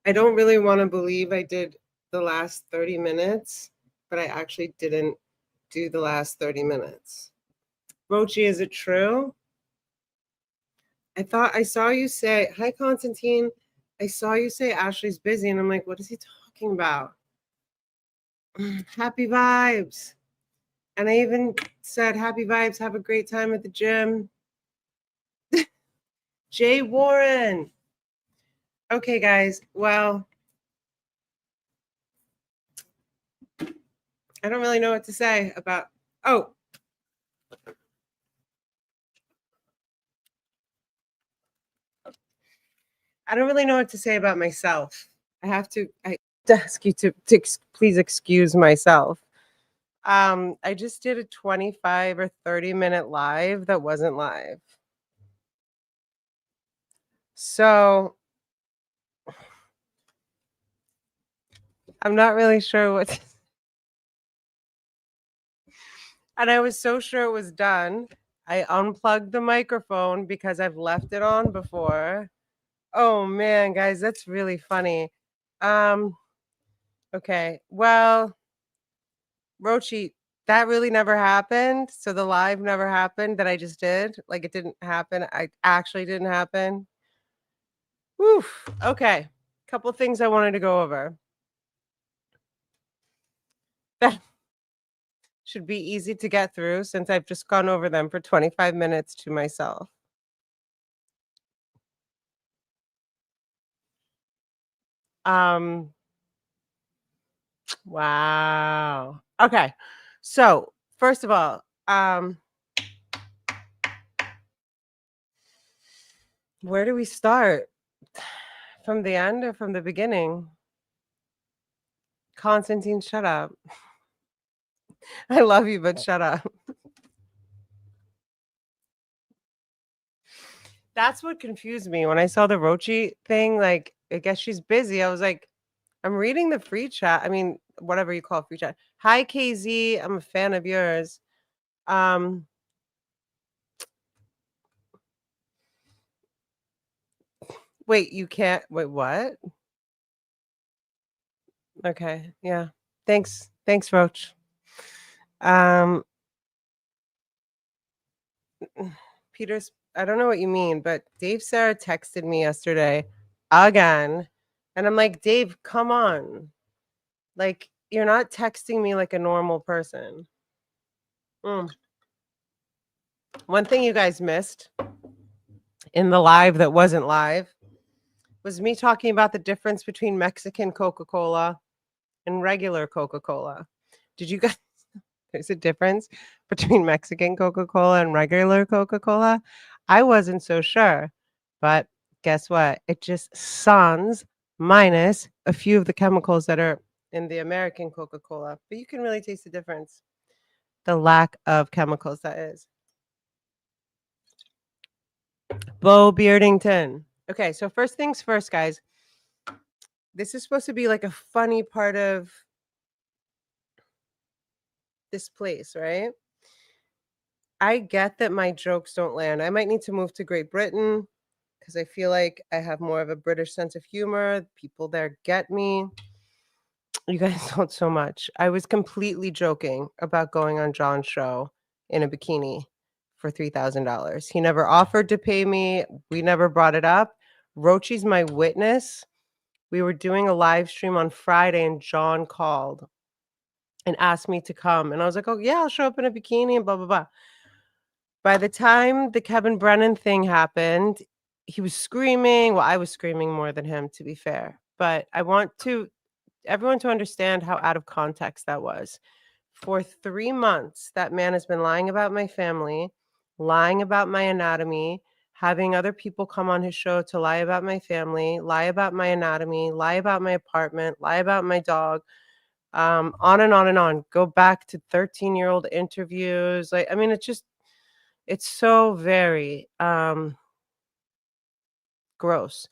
I don't really want to believe I did the last 30 minutes, but I actually didn't do the last 30 minutes. Rochi, is it true? I thought I saw you say, hi, Constantine. I saw you say Ashley's busy, and I'm like, what is he talking about? Happy vibes. And I even said, happy vibes, have a great time at the gym. Jay Warren. Okay, guys. Well, I don't really know what to say about. Oh, I don't really know what to say about myself. I ask you to please excuse myself. I just did a 25 or 30-minute live that wasn't live. So I'm not really sure what to, and I was so sure it was done. I unplugged the microphone because I've left it on before. Oh man, guys, that's really funny. Okay. Well, Rochi, that really never happened. So the live never happened that I just did. Like it didn't happen. I actually didn't happen. Woof. Okay. Couple things I wanted to go over. That should be easy to get through since I've just gone over them for 25 minutes to myself. Um wow. Okay. So, first of all, where do we start? From the end or from the beginning? Constantine, shut up. I love you, but shut up. That's what confused me when I saw the Rochi thing. Like, I guess she's busy. I was like, I'm reading the free chat. I mean, whatever you call free chat. Hi, KZ. I'm a fan of yours. Um, wait, you can't. Wait, what? Okay, yeah. Thanks, Roach. Um, Peters, I don't know what you mean, but Dave Sarah texted me yesterday again, and I'm like, Dave, come on. Like, you're not texting me like a normal person. Mm. One thing you guys missed in the live that wasn't live was me talking about the difference between Mexican Coca-Cola and regular Coca-Cola. Did you guys there's a difference between Mexican Coca-Cola and regular Coca-Cola? I wasn't so sure. But guess what? It just sans minus a few of the chemicals that are in the American Coca-Cola. But you can really taste the difference. The lack of chemicals, that is. Bo Beardington. Okay, so first things first, guys. This is supposed to be like a funny part of this place, right? I get that my jokes don't land. I might need to move to Great Britain because I feel like I have more of a British sense of humor. People there get me. You guys don't so much. I was completely joking about going on John's show in a bikini for $3,000. He never offered to pay me. We never brought it up. Rochi's my witness. We were doing a live stream on Friday and John called and asked me to come. And I was like, oh, yeah, I'll show up in a bikini and blah, blah, blah. By the time the Kevin Brennan thing happened, he was screaming. Well, I was screaming more than him, to be fair. But I want everyone to understand how out of context that was. For 3 months, that man has been lying about my family, lying about my anatomy, having other people come on his show to lie about my family, lie about my anatomy, lie about my apartment, lie about my dog, on and on and on. Go back to 13-year-old interviews. Like, I mean, it's so very gross.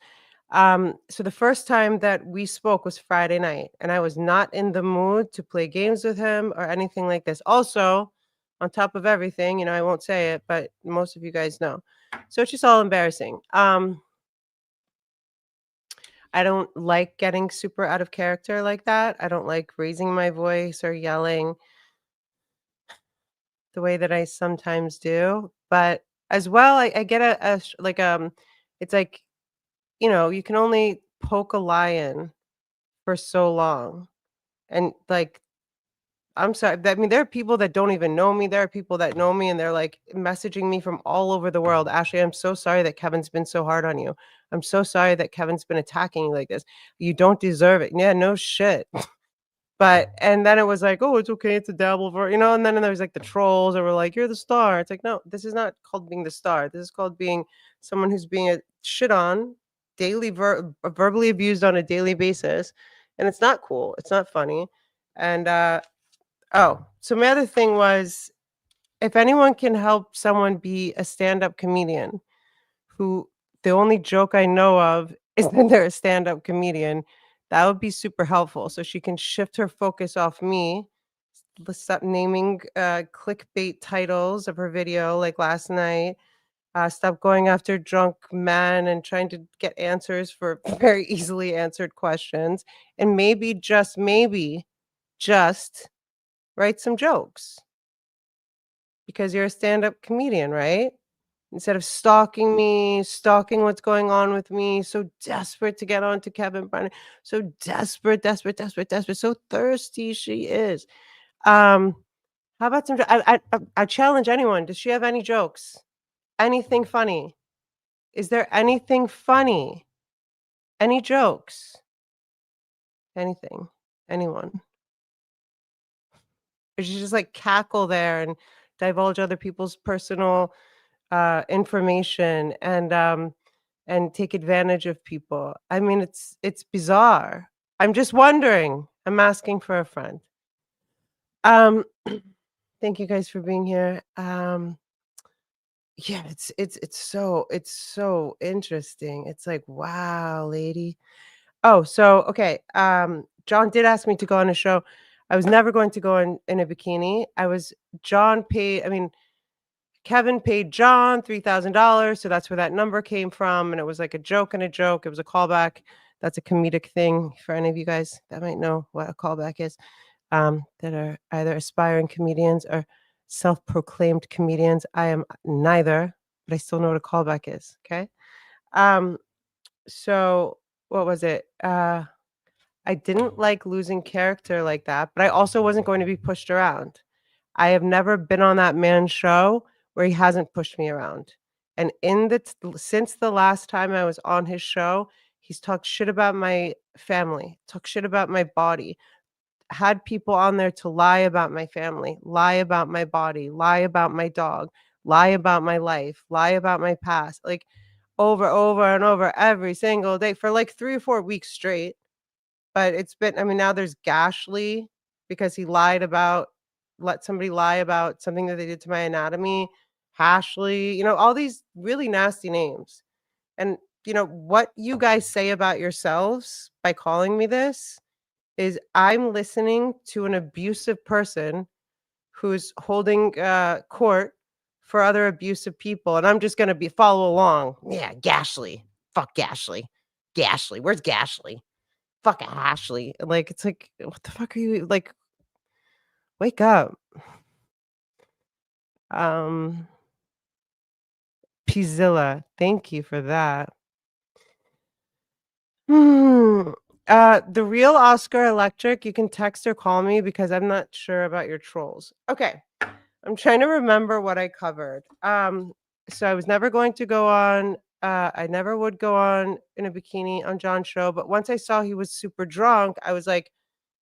So the first time that we spoke was Friday night, and I was not in the mood to play games with him or anything like this. Also, on top of everything, I won't say it, but most of you guys know. So it's just all embarrassing. I don't like getting super out of character like that. I don't like raising my voice or yelling the way that I sometimes do, but as well, I get a sh like, it's like, you can only poke a lion for so long, and, like, I'm sorry, I mean, there are people that don't even know me, there are people that know me, and they're, like, messaging me from all over the world, "Ashley, I'm so sorry that Kevin's been so hard on you. I'm so sorry that Kevin's been attacking you like this. You don't deserve it." Yeah, no shit. But and then it was like, "Oh, it's okay, it's a dabble for," and then there was, like, the trolls that were like, "You're the star." It's like, "No, this is not called being the star. This is called being someone who's being, shit on, verbally abused on a daily basis, and it's not cool, it's not funny." And, oh, so my other thing was, if anyone can help someone be a stand-up comedian who the only joke I know of is that they're a stand-up comedian, that would be super helpful so she can shift her focus off me, stop naming, clickbait titles of her video like last night, stop going after drunk men and trying to get answers for very easily answered questions, and maybe, just write some jokes because you're a stand-up comedian, right? Instead of stalking me, stalking what's going on with me, so desperate to get on to Kevin Brennan, so desperate, desperate, desperate, desperate, so thirsty she is. Um, how about some I challenge anyone, does she have any jokes? Anything funny? Is there anything funny? Any jokes? Anything? Anyone? Or she just, like, cackle there and divulge other people's personal, information and take advantage of people. I mean, it's bizarre. I'm just wondering. I'm asking for a friend. Um, thank you guys for being here. Yeah, it's so interesting. It's like, wow, lady. Oh, so okay. John did ask me to go on a show. I was never going to go in a bikini. John paid, I mean, Kevin paid John $3,000, so that's where that number came from, and it was like a joke and a joke. It was a callback. That's a comedic thing for any of you guys that might know what a callback is, that are either aspiring comedians or self-proclaimed comedians. I am neither, but I still know what a callback is, okay? Um, so what was it? I didn't like losing character like that, but I also wasn't going to be pushed around. I have never been on that man's show where he hasn't pushed me around. And since the last time I was on his show, he's talked shit about my family, talked shit about my body, had people on there to lie about my family, lie about my body, lie about my dog, lie about my life, lie about my past, like over and over every single day for like 3 or 4 weeks straight. But it's been, I mean, now there's Gashly because he let somebody lie about something that they did to my anatomy. Hashley, all these really nasty names. And, what you guys say about yourselves by calling me this is I'm listening to an abusive person who's holding, court for other abusive people, and I'm just gonna be follow along. Yeah, Gashly. Fuck Gashly. Gashly. Where's Gashly? Fuck Ashley. Like, it's like, what the fuck are you like, wake up. Um, Pizilla, thank you for that. Hmm. The real Oscar Electric, you can text or call me because I'm not sure about your trolls. Okay. I'm trying to remember what I covered. So I was never going to go on, I never would go on in a bikini on John's show, but once I saw he was super drunk, I was like,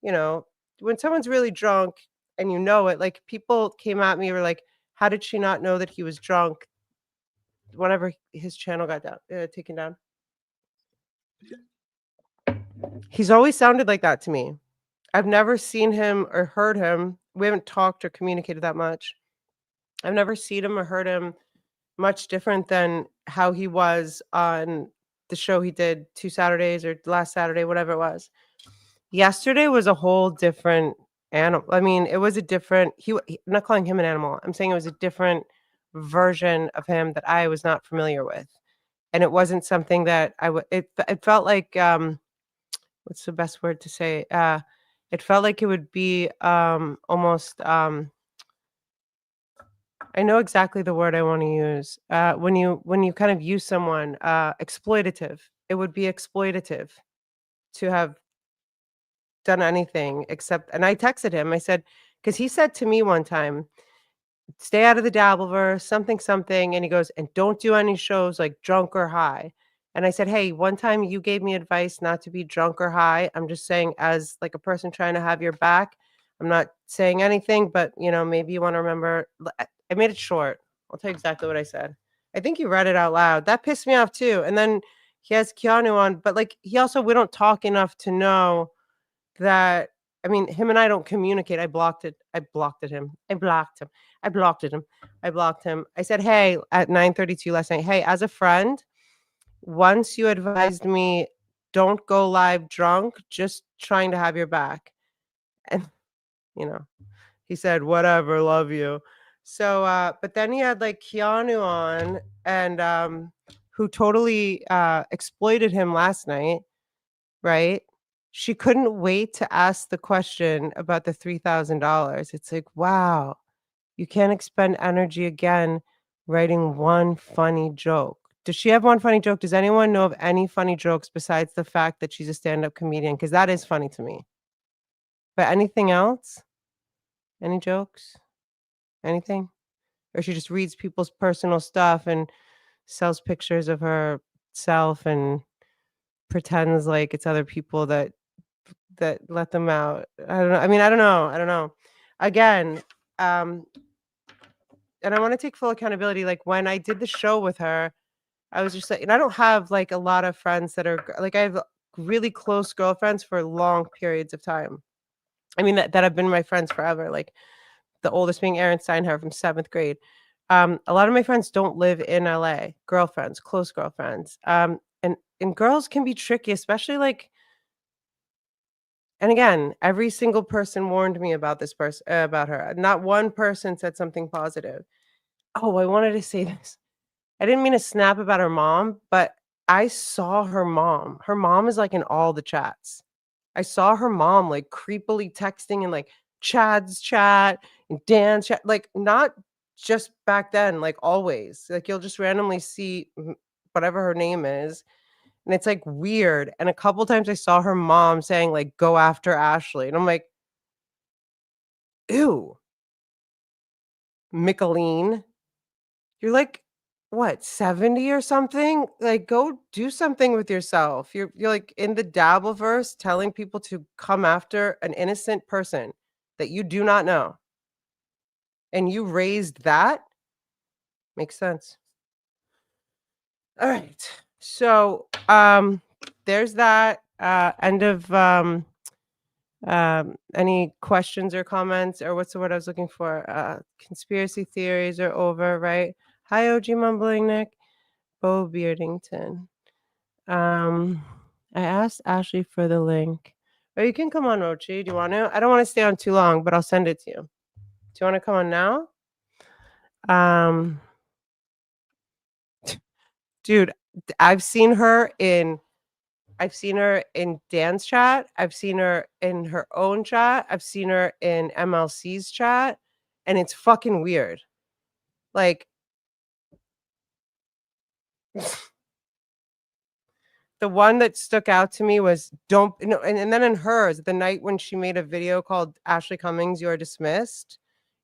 you know, when someone's really drunk and you know it, like people came at me, were like, how did she not know that he was drunk whenever his channel got taken down? He's always sounded like that to me. I've never seen him or heard him. We haven't talked or communicated that much. I've never seen him or heard him much different than how he was on the show he did 2 Saturdays or last Saturday, whatever it was. Yesterday was a whole different animal. I mean, it was a different I'm not calling him an animal. I'm saying it was a different version of him that I was not familiar with. and it wasn't something that it felt like, what's the best word to say? It felt like it would be, almost, I know exactly the word I wanna use. When you kind of use someone, exploitative. It would be exploitative to have done anything except, and I texted him, I said, because he said to me one time, "Stay out of the Dabbleverse, something, something," and he goes, "And don't do any shows, like, drunk or high." And I said, "Hey, one time you gave me advice not to be drunk or high. I'm just saying as, like, a person trying to have your back, I'm not saying anything, but, maybe you wanna remember." I made it short. I'll tell you exactly what I said. I think you read it out loud. That pissed me off too, and then he has Keanu on, but, like, he also we don't talk enough to know that, I mean, him and I don't communicate. I blocked at him. I blocked him. I blocked at him. I blocked him. I said, "Hey," at 9:32 last night, "Hey, as a friend, once you advised me, don't go live drunk, just trying to have your back." And, you know, he said, "Whatever, love you." So, but then he had, like, Keanu on and, who totally, exploited him last night. Right? She couldn't wait to ask the question about the $3,000. It's like, wow, you can't expend energy again writing one funny joke. Does she have one funny joke? Does anyone know of any funny jokes besides the fact that she's a stand-up comedian? Because that is funny to me. But anything else? Any jokes? Anything? Or she just reads people's personal stuff and sells pictures of herself and pretends like it's other people that let them out. I don't know. I mean, I don't know. I don't know. Again, um, and I want to take full accountability. Like when I did the show with her, I was just like, and I don't have like a lot of friends that are like I have really close girlfriends for long periods of time. I mean that have been my friends forever. Like the oldest being Erin Steinhardt from seventh grade. A lot of my friends don't live in LA. Girlfriends, close girlfriends. And girls can be tricky, especially like, and again, every single person warned me about this person about her. Not one person said something positive. Oh, I wanted to say this. I didn't mean to snap about her mom, but I saw her mom. Her mom is like in all the chats. I saw her mom like creepily texting in like Chad's chat and Dan's chat, like not just back then, like always. Like you'll just randomly see whatever her name is, and it's, like, weird, and a couple times I saw her mom saying, like, "Go after Ashley," and I'm like, "Ew, Mickalene, you're, like, what, 70 or something? Like, go do something with yourself. You're, like, in the Dabbleverse telling people to come after an innocent person that you do not know, and you raised that? Makes sense." Alright, so, there's that, end of, any questions or comments, or what's the word I was looking for? Conspiracy theories are over, right? Hi, OG Mumbling Nick. Bo Beardington. Um, I asked Ashley for the link. Or you can come on, Rochi. Do you want to? I don't want to stay on too long, but I'll send it to you. Do you want to come on now? Um, dude, I've seen her in Dan's chat, I've seen her in her own chat, I've seen her in MLC's chat, and it's fucking weird. Like, the one that stuck out to me was don't no, and then in hers, the night when she made a video called Ashley Cummings, You Are Dismissed,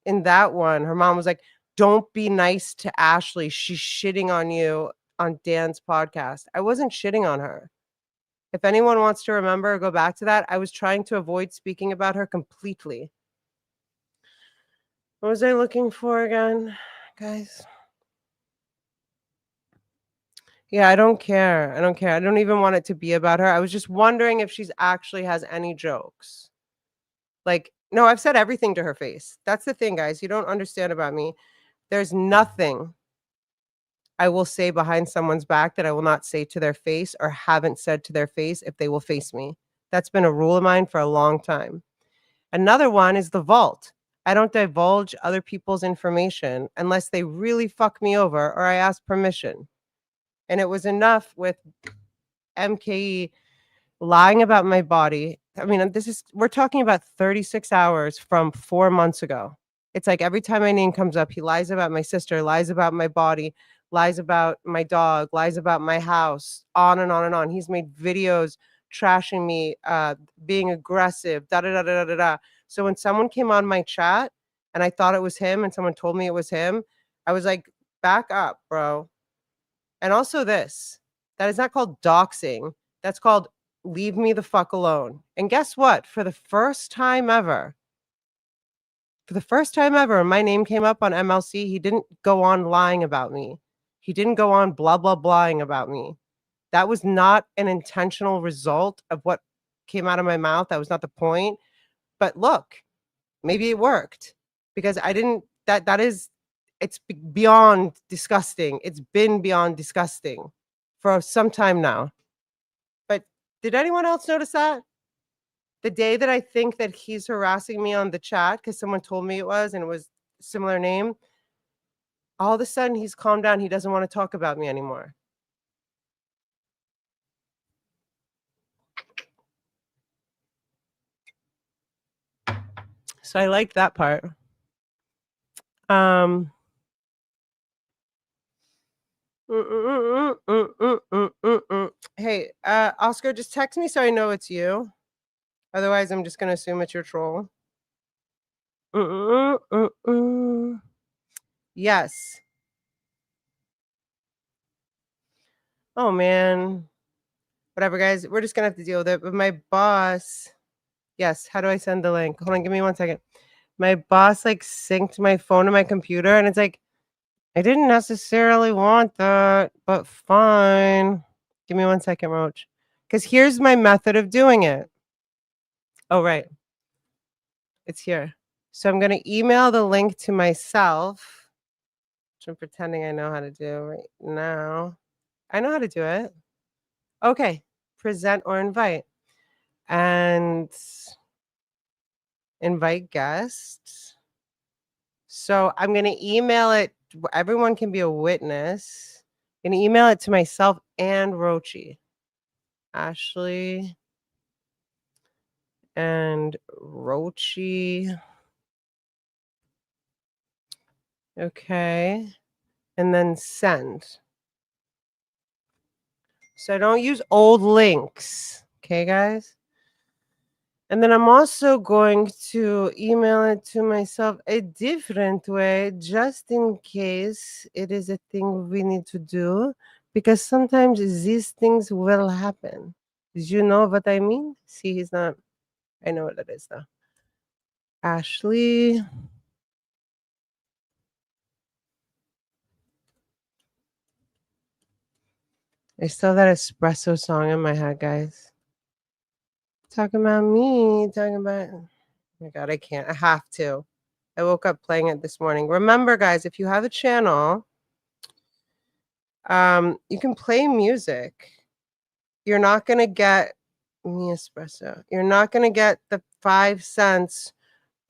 in that one, her mom was like, "Don't be nice to Ashley, she's shitting on you on Dan's podcast." I wasn't shitting on her. If anyone wants to remember or go back to that, I was trying to avoid speaking about her completely. What was I looking for again, guys? Yeah, I don't care. I don't care. I don't even want it to be about her. I was just wondering if she's actually has any jokes. Like, no, I've said everything to her face. That's the thing, guys. You don't understand about me. There's nothing I will say behind someone's back that I will not say to their face or haven't said to their face if they will face me. That's been a rule of mine for a long time. Another one is the vault. I don't divulge other people's information unless they really fuck me over or I ask permission. And it was enough with MKE lying about my body. I mean, we're talking about 36 hours from 4 months ago. It's like every time my name comes up, he lies about my sister, lies about my body, lies about my dog, lies about my house, on and on and on. He's made videos trashing me, being aggressive, da da da da da da. Da. So when someone came on my chat and I thought it was him and someone told me it was him, I was like, back up, bro. And also this, that is not called doxing. That's called leave me the fuck alone. And guess what? For the first time ever, my name came up on MLC. He didn't go on lying about me. He didn't go on blah, blah, blahing about me. That was not an intentional result of what came out of my mouth. That was not the point. But look, maybe it worked because I didn't, that is, it's beyond disgusting. It's been beyond disgusting for some time now. But did anyone else notice that? The day that I think that he's harassing me on the chat because someone told me it was and it was a similar name, all of a sudden he's calmed down. He doesn't want to talk about me anymore. So I like that part. Um Hey, Oscar, just text me so I know it's you. Otherwise, I'm just gonna assume it's your troll. Yes. Oh man. Whatever, guys. We're just gonna have to deal with it. But my boss. Yes. How do I send the link? Hold on. Give me 1 second. My boss like synced my phone to my computer, and it's like I didn't necessarily want that, but fine. Give me 1 second, Roach. Because here's my method of doing it. Oh, right. It's here. So I'm going to email the link to myself, which I'm pretending I know how to do right now. I know how to do it. Okay. Present or invite. And invite guests. So I'm going to email it. Everyone can be a witness. I'm going to email it to myself and Rochi. Ashley and Rochi. Okay. And then send. So don't use old links. Okay, guys? And then I'm also going to email it to myself a different way, just in case it is a thing we need to do, because sometimes these things will happen. Did you know what I mean? See, he's not. I know what it is, though. Ashley. I still have that espresso song in my head, guys. Talking about me, talking about. Oh my God, I can't. I have to. I woke up playing it this morning. Remember, guys, if you have a channel, you can play music. You're not gonna get me espresso. You're not gonna get the 5 cents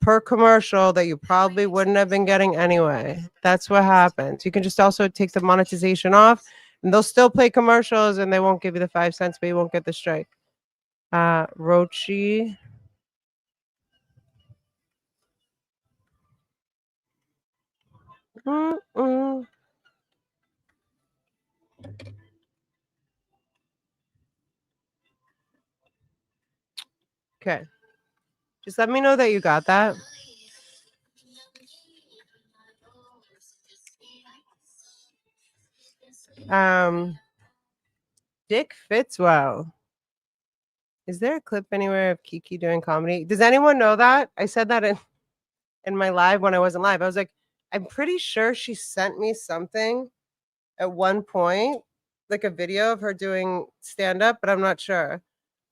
per commercial that you probably wouldn't have been getting anyway. That's what happens. You can just also take the monetization off, and they'll still play commercials, and they won't give you the 5 cents, but you won't get the strike. Rochi. Okay. Just let me know that you got that. Dick Fitzwell. Is there a clip anywhere of Kiki doing comedy? Does anyone know that? I said that in my live when I wasn't live. I was like, I'm pretty sure she sent me something at one point, like a video of her doing stand up, but I'm not sure.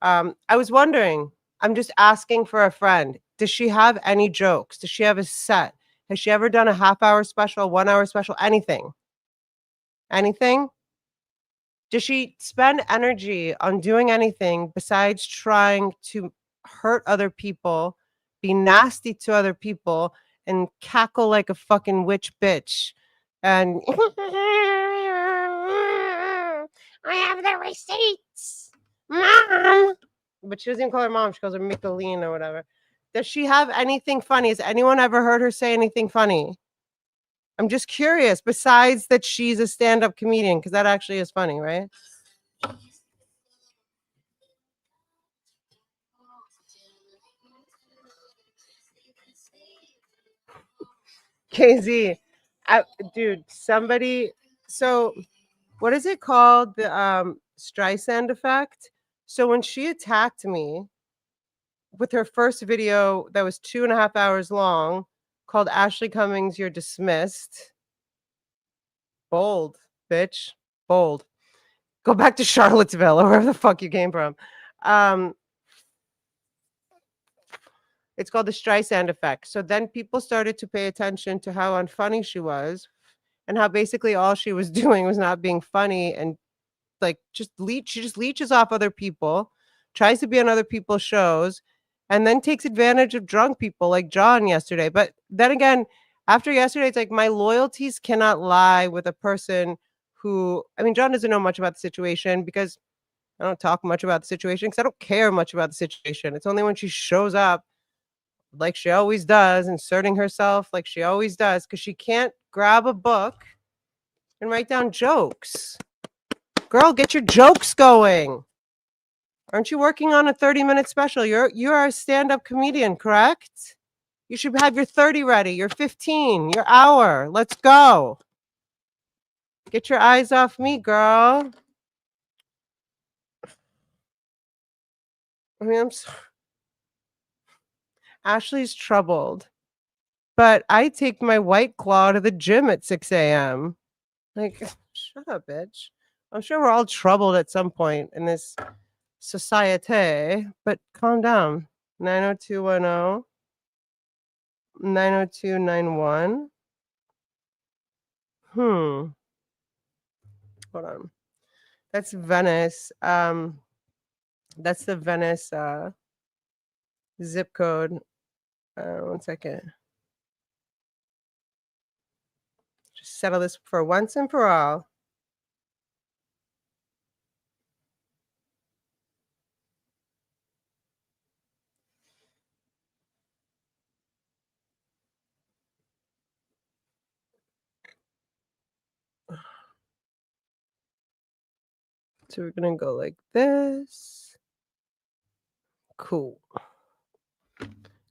I was wondering, I'm just asking for a friend. Does she have any jokes? Does she have a set? Has she ever done a half-hour special, 1 hour special, anything? Anything? Does she spend energy on doing anything besides trying to hurt other people, be nasty to other people, and cackle like a fucking witch bitch? And I have the receipts, mom. But she doesn't even call her mom. She calls her Micheline or whatever. Does she have anything funny? Has anyone ever heard her say anything funny? I'm just curious. Besides that, she's a stand-up comedian because that actually is funny, right? KZ, I, dude, somebody. So what is it called? The Streisand effect. So when she attacked me with her first video that was 2.5 hours long, called Ashley Cummings, You're Dismissed. Bold, bitch. Bold. Go back to Charlottesville or wherever the fuck you came from. Um, it's called the Streisand effect. So then people started to pay attention to how unfunny she was and how basically all she was doing was not being funny and like just leech she just leeches off other people, tries to be on other people's shows, and then takes advantage of drunk people like John yesterday. But then again, after yesterday, it's like my loyalties cannot lie with a person who I mean, John doesn't know much about the situation because I don't talk much about the situation because I don't care much about the situation. It's only when she shows up like she always does, inserting herself like she always does, because she can't grab a book and write down jokes. Girl, get your jokes going. Aren't you working on a 30-minute special? You're a stand-up comedian, correct? You should have your 30 ready, your 15, your hour. Let's go. Get your eyes off me, girl. I mean, Ashley's troubled, but I take my White Claw to the gym at 6 a.m. Like, shut up, bitch. I'm sure we're all troubled at some point in this society, but calm down. 90210, 90291. Hmm. Hold on. That's Venice. That's the Venice zip code. One second. Just settle this for once and for all. So we're gonna go like this. Cool.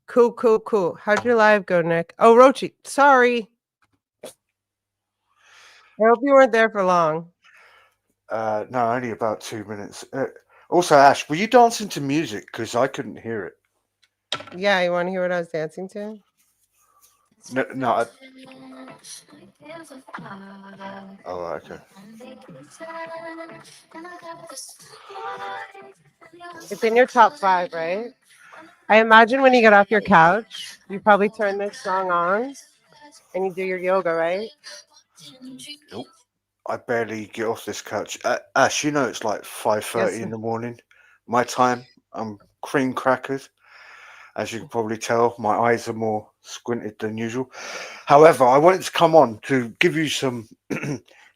Cool, cool, cool. How'd your live go, Nick? Oh, Rochi. Sorry. I hope you weren't there for long. No, only about 2 minutes. Also, Ash, were you dancing to music? Because I couldn't hear it. Yeah, you want to hear what I was dancing to? No, no. Oh, okay. It's in your top 5, right? I imagine when you get off your couch, you probably turn this song on and you do your yoga, right? Nope. I barely get off this couch. Ash, you know it's like 5:30 Yes. in the morning. My time. I'm cream crackers. As you can probably tell, my eyes are more squinted than usual. However, I wanted to come on to give you some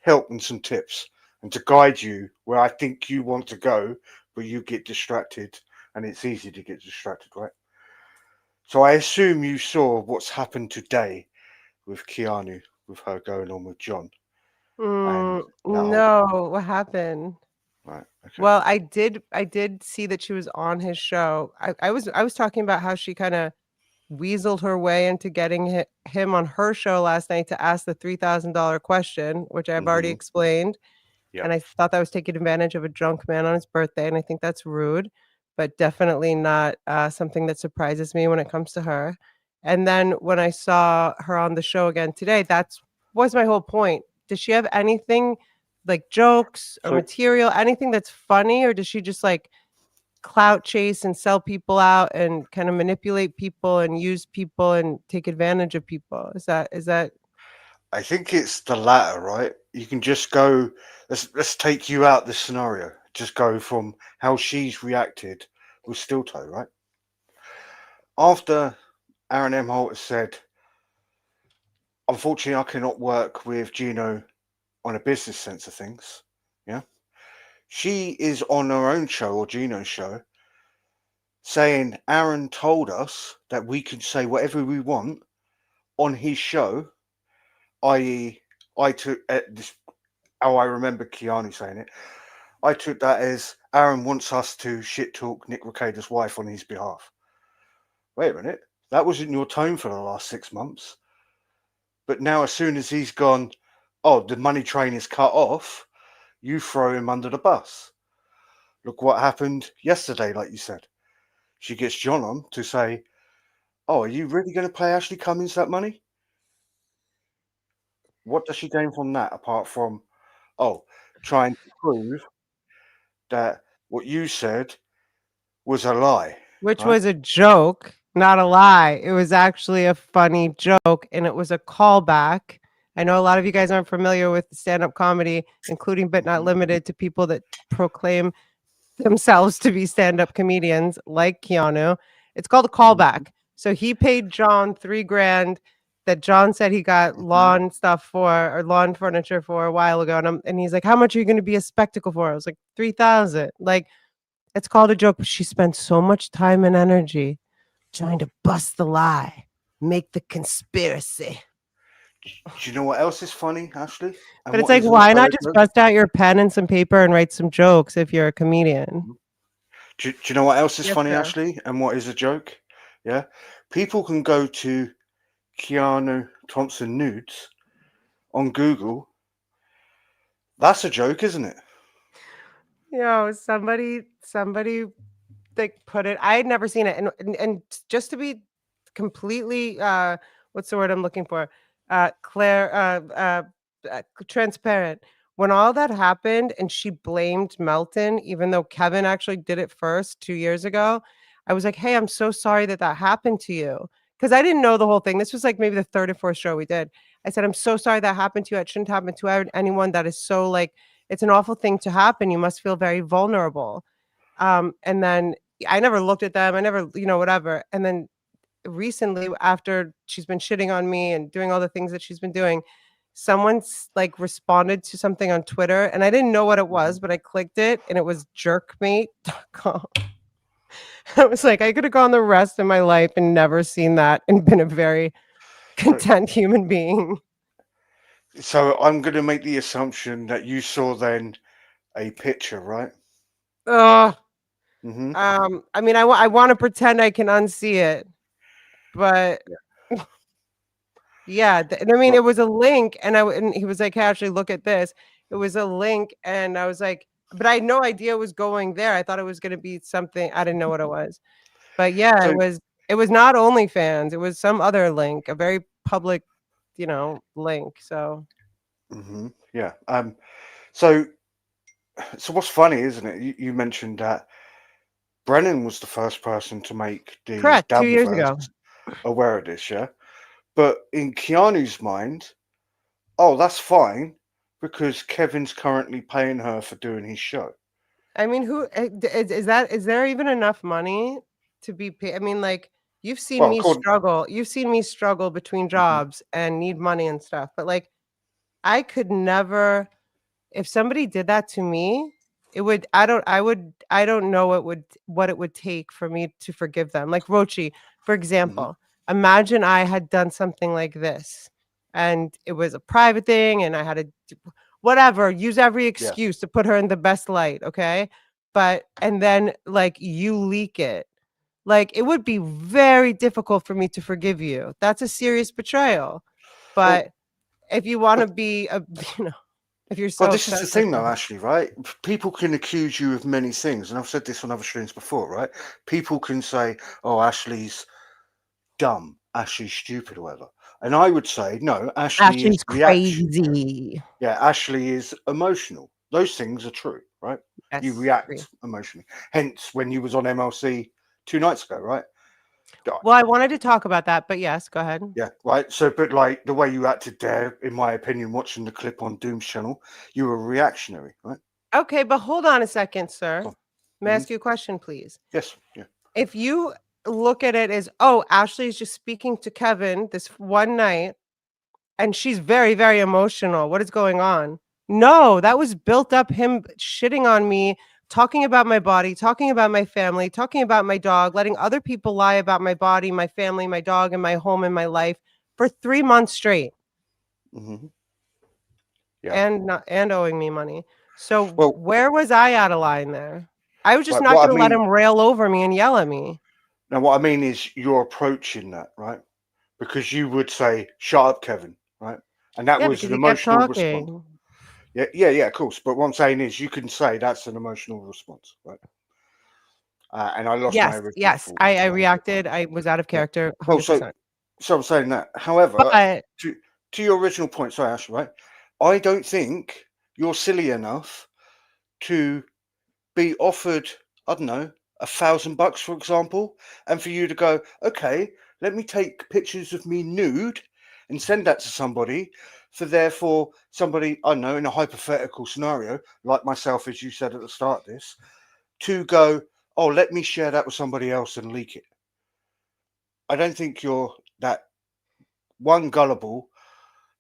help and some tips and to guide you where I think you want to go, but you get distracted, and it's easy to get distracted, right? So I assume you saw what's happened today with Keanu, with her going on with John and that whole No, what happened? right. Okay. Well, I did see that she was on his show. I was talking about how she kind of weaseled her way into getting him on her show last night to ask the $3,000 question, which I've already Mm-hmm. explained. Yep. And I thought that was taking advantage of a drunk man on his birthday, and I think that's rude, but definitely not something that surprises me when it comes to her. And then when I saw her on the show again today, that's was my whole point. Does she have anything like jokes or So material, anything that's funny, or does she just like clout chase and sell people out and kind of manipulate people and use people and take advantage of people? Is that I think it's the latter, right? You can just go. Let's take you out this scenario. Just go from how she's reacted with Steel Toe, right? After Aaron M. Holt has said, unfortunately, I cannot work with Gino on a business sense of things. Yeah. She is on her own show or Gino's show saying Aaron told us that we could say whatever we want on his show, i.e., I took this. How I remember Keanu saying it. I took that as Aaron wants us to shit talk Nick Recader's wife on his behalf. Wait a minute, that wasn't your tone for the last 6 months. But now, as soon as he's gone, oh, the money train is cut off, you throw him under the bus. Look what happened yesterday, like you said. She gets John on to say, oh, are you really going to pay Ashley Cummings that money? What does she gain from that apart from, oh, trying to prove that what you said was a lie, Which right? was a joke, not a lie. It was actually a funny joke, and it was a callback. I know a lot of you guys aren't familiar with stand-up comedy, including but not Mhm, limited to people that proclaim themselves to be stand-up comedians like Keanu. It's called a mhm, callback. So he paid John 3 grand that John said he got mhm. lawn stuff for or lawn furniture for a while ago. And he's like, how much are you going to be a spectacle for? I was like, 3,000. Like, it's called a joke, but she spent so much time and energy trying to bust the lie, make the conspiracy. Do you know what else is funny, Ashley? And But it's what like, is why also not a just joke? bust out your pen and some paper and write some jokes if you're a comedian? Mhm. Do you know what else is Yes, funny, sir. Ashley? And what is a joke? Yeah. People can go to Keanu Thompson nudes on Google. That's a joke, isn't it? Somebody like put it. I had never seen it, and just to be completely what's the word I'm looking for? Claire transparent. When all that happened and she blamed Melton, even though Kevin actually did it first 2 years ago, I was like, hey, I'm so sorry that that happened to you. Because I didn't know the whole thing. This was like maybe the third or fourth show we did. I said, I'm so sorry that happened to you. It shouldn't happen to anyone. That is so like, it's an awful thing to happen. You must feel very vulnerable. And then I never looked at them. I never, whatever. And then recently, after she's been shitting on me and doing all the things that she's been doing, someone's like responded to something on Twitter, and I didn't know what it Mhm. was, but I clicked it, and it was jerkmate.com. I was like, I could have gone the rest of my life and never seen that and been a very So, content human being. so I'm going to make the assumption that you saw then a picture, right? Ugh. Hmm. I mean, I want to pretend I can unsee it, but Yeah. yeah, and I mean, Well, it was a link, and and he was like, "Hey, actually, look at this." It was a link, and I was like, but I had no idea it was going there. I thought it was going to be something. I didn't know what it was, but yeah, so it was not OnlyFans. It was some other link, a very public, link. So yeah. So so what's funny, isn't it? You mentioned that Brennan was the first person to make the correct, 2 years Dabberverse ago. aware of this, yeah. But in Keanu's mind, oh, that's fine because Kevin's currently paying her for doing his show. I mean, is that? Is there even enough money to be paid? I mean, like you've seen Well, me according, struggle. You've seen me struggle between Mhm, jobs and need money and stuff, but like I could never if somebody did that to me, it would I don't know what it would take for me to forgive them. Like Rochi, for mhm, example, imagine I had done something like this and it was a private thing and I had to whatever, use every yeah. excuse to put her in the best light, okay? But and then like you leak it. Like it would be very difficult for me to forgive you. That's a serious betrayal. Well, But if you want to but be a if you're well, so this is the obsessed with thing, though, them. Ashley. Right? People can accuse you of many things, and I've said this on other streams before. Right? People can say, "Oh, Ashley's dumb, Ashley's stupid, or whatever," and I would say, "No, Ashley is Ashley's reaction. crazy. Yeah, Ashley is emotional. Those things are true, right? You Yes, agree. react emotionally. Hence, when you was on MLC 2 nights ago, right? Well, I wanted to talk about that, but yes, go ahead. Yeah, right. So, but like the way you acted there, in my opinion, watching the clip on Doom's channel, you were reactionary, right? Okay, but hold on a second, sir. Oh, May I hmm. ask you a question, please? Yes, yeah. If you look at it as, oh, Ashley is just speaking to Kevin this one night, and she's very, very emotional. What is going on? No, that was built up him shitting on me, talking about my body, talking about my family, talking about my dog, letting other people lie about my body, my family, my dog, and my home and my life for 3 months straight Hmm. Yeah. and not and owing me money. So Well, where was I out of line there? I was just like not what I gonna let mean him rail over me and yell at me. now, what I mean is you're approaching that, right? Because you would say, "Shut up, Kevin," right? And that Yeah, was because an he kept emotional response. talking. Yeah, yeah, yeah, of course. But what I'm saying is, you can say that's an emotional response, right? And I lost my Yes, original yes, thought I there. reacted, I was out of Yeah. character Well, so 100%. so I'm saying that. However, But to to your original point, sorry, Ash, right? I don't think you're silly enough to be offered, I don't know, $1,000, for example, and for you to go, okay, let me take pictures of me nude and send that to somebody. For therefore somebody, I don't know, in a hypothetical scenario, like myself, as you said at the start of this, to go, oh, let me share that with somebody else and leak it. I don't think you're that one gullible,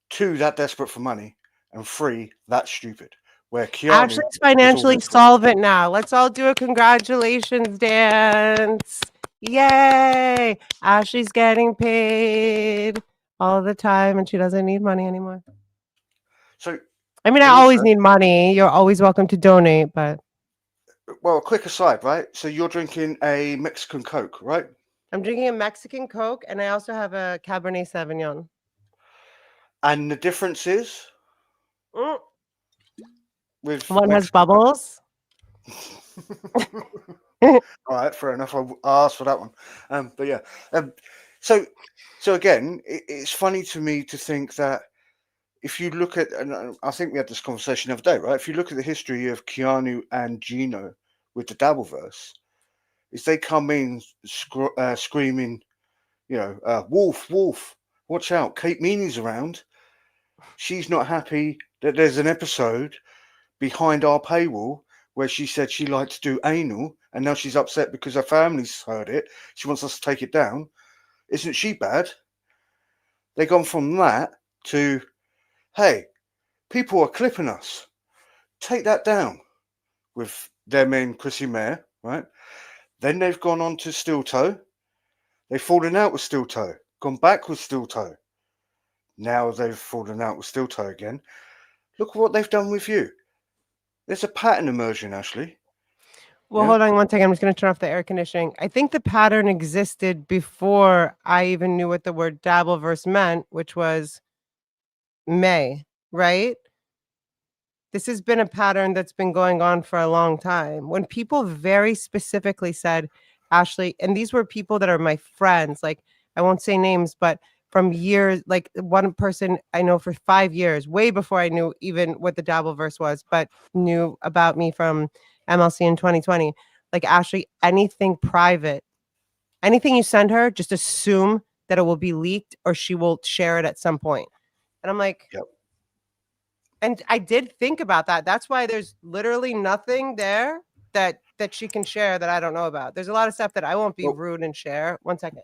two that desperate for money, and three that stupid. Where Keanu Ashley's is financially always good. solvent now. Let's all do a congratulations dance. Yay! Ashley's getting paid all the time and she doesn't need money anymore. So, I mean, I and always also, need money. You're always welcome to donate, but well, a quick aside, right? So you're drinking a Mexican Coke, right? I'm drinking a Mexican Coke and I also have a Cabernet Sauvignon. And the difference is Mm. with One has Mexican Coke. bubbles. All right, fair enough. I'll ask for that one. But yeah, um, so so again, it's funny to me to think that if you look at, and I think we had this conversation the other day, right? If you look at the history of Keanu and Gino with the Dabbleverse, is they come in screaming, Wolf, Wolf, watch out, Kate Meany's around. She's not happy that there's an episode behind our paywall where she said she liked to do anal, and now she's upset because her family's heard it. She wants us to take it down. Isn't she bad? They gone from that to, hey, people are clipping us. Take that down with their main Chrissy Mayer, right? Then they've gone on to Steel Toe. They've fallen out with Steel Toe, gone back with Steel Toe. Now they've fallen out with Steel Toe again. Look what they've done with you. There's a pattern emerging, Ashley. Well, Yeah? hold on one second. I'm just going to turn off the air conditioning. I think the pattern existed before I even knew what the word Dabbleverse meant, which was May, right? This has been a pattern that's been going on for a long time. When people very specifically said, Ashley, and these were people that are my friends, like I won't say names, but from years, like one person I know for 5 years, way before I knew even what the Dabbleverse was, but knew about me from MLC in 2020. Like, Ashley, anything private, anything you send her, just assume that it will be leaked or she will share it at some point. And I'm like, Yep. and I did think about that. That's why there's literally nothing there that she can share that I don't know about. There's a lot of stuff that I won't be Well, rude and share. One second.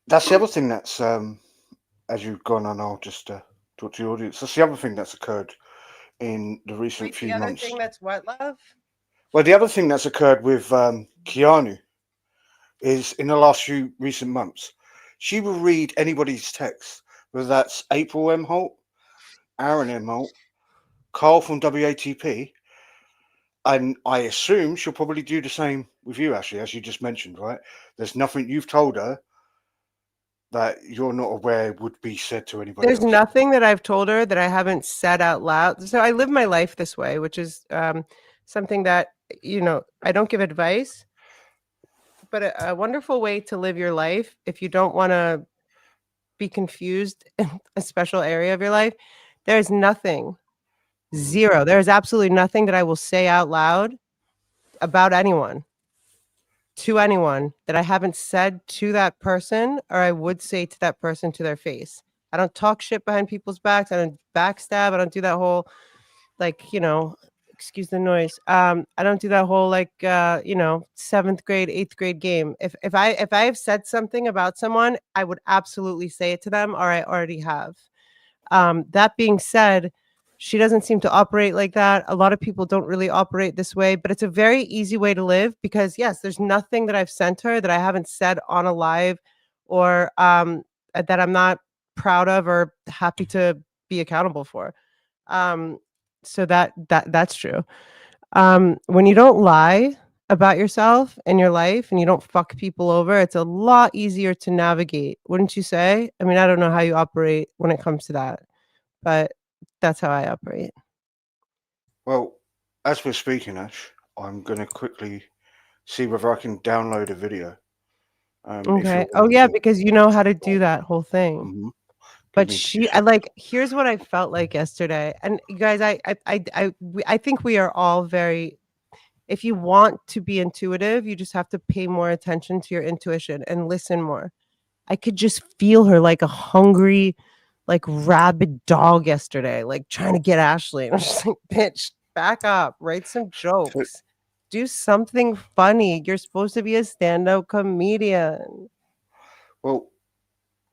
that's the other thing that's, as you've gone on, I'll just talk to the audience. That's the other thing that's occurred in the recent Wait, the few other months. thing that's what, love? Well, the other thing that's occurred with Keanu is in the last few recent months, she will read anybody's text, whether that's April M. Holt, Aaron M. Holt, Carl from WATP, and I assume she'll probably do the same with you, Ashley, as you just mentioned, right? There's nothing you've told her that you're not aware would be said to anybody There's else. nothing that I've told her that I haven't said out loud. So I live my life this way, which is something that, I don't give advice, but a wonderful way to live your life if you don't want to be confused in a special area of your life. There's nothing, Mhm. zero. There is absolutely nothing that I will say out loud about anyone, to anyone, that I haven't said to that person or I would say to that person to their face. I don't talk shit behind people's backs. I don't backstab. I don't do that whole, like, excuse the noise. I don't do that whole, like, 7th grade, 8th grade game. If I have said something about someone, I would absolutely say it to them or I already have. That being said, She doesn't seem to operate like that. A lot of people don't really operate this way, but it's a very easy way to live because yes, there's nothing that I've sent her that I haven't said on a live or that I'm not proud of or happy to be accountable for. Um, so that's true. When you don't lie about yourself and your life and you don't fuck people over, it's a lot easier to navigate, wouldn't you say? I mean, I don't know how you operate when it comes to that, but that's how I operate. Well, as we're speaking, Ash, I'm going to quickly see whether I can download a video. If Okay. you're Oh, willing yeah, to, because you know how to do that whole thing. Mhm. Give But me two I seconds. like here's what I felt like yesterday. And you guys, I think we are all very if you want to be intuitive, you just have to pay more attention to your intuition and listen more. I could just feel her like a hungry, like rabid dog yesterday, like trying to get Ashley. And I'm just like, bitch, back up, write some So, jokes, do something funny. You're supposed to be a stand-up comedian. well,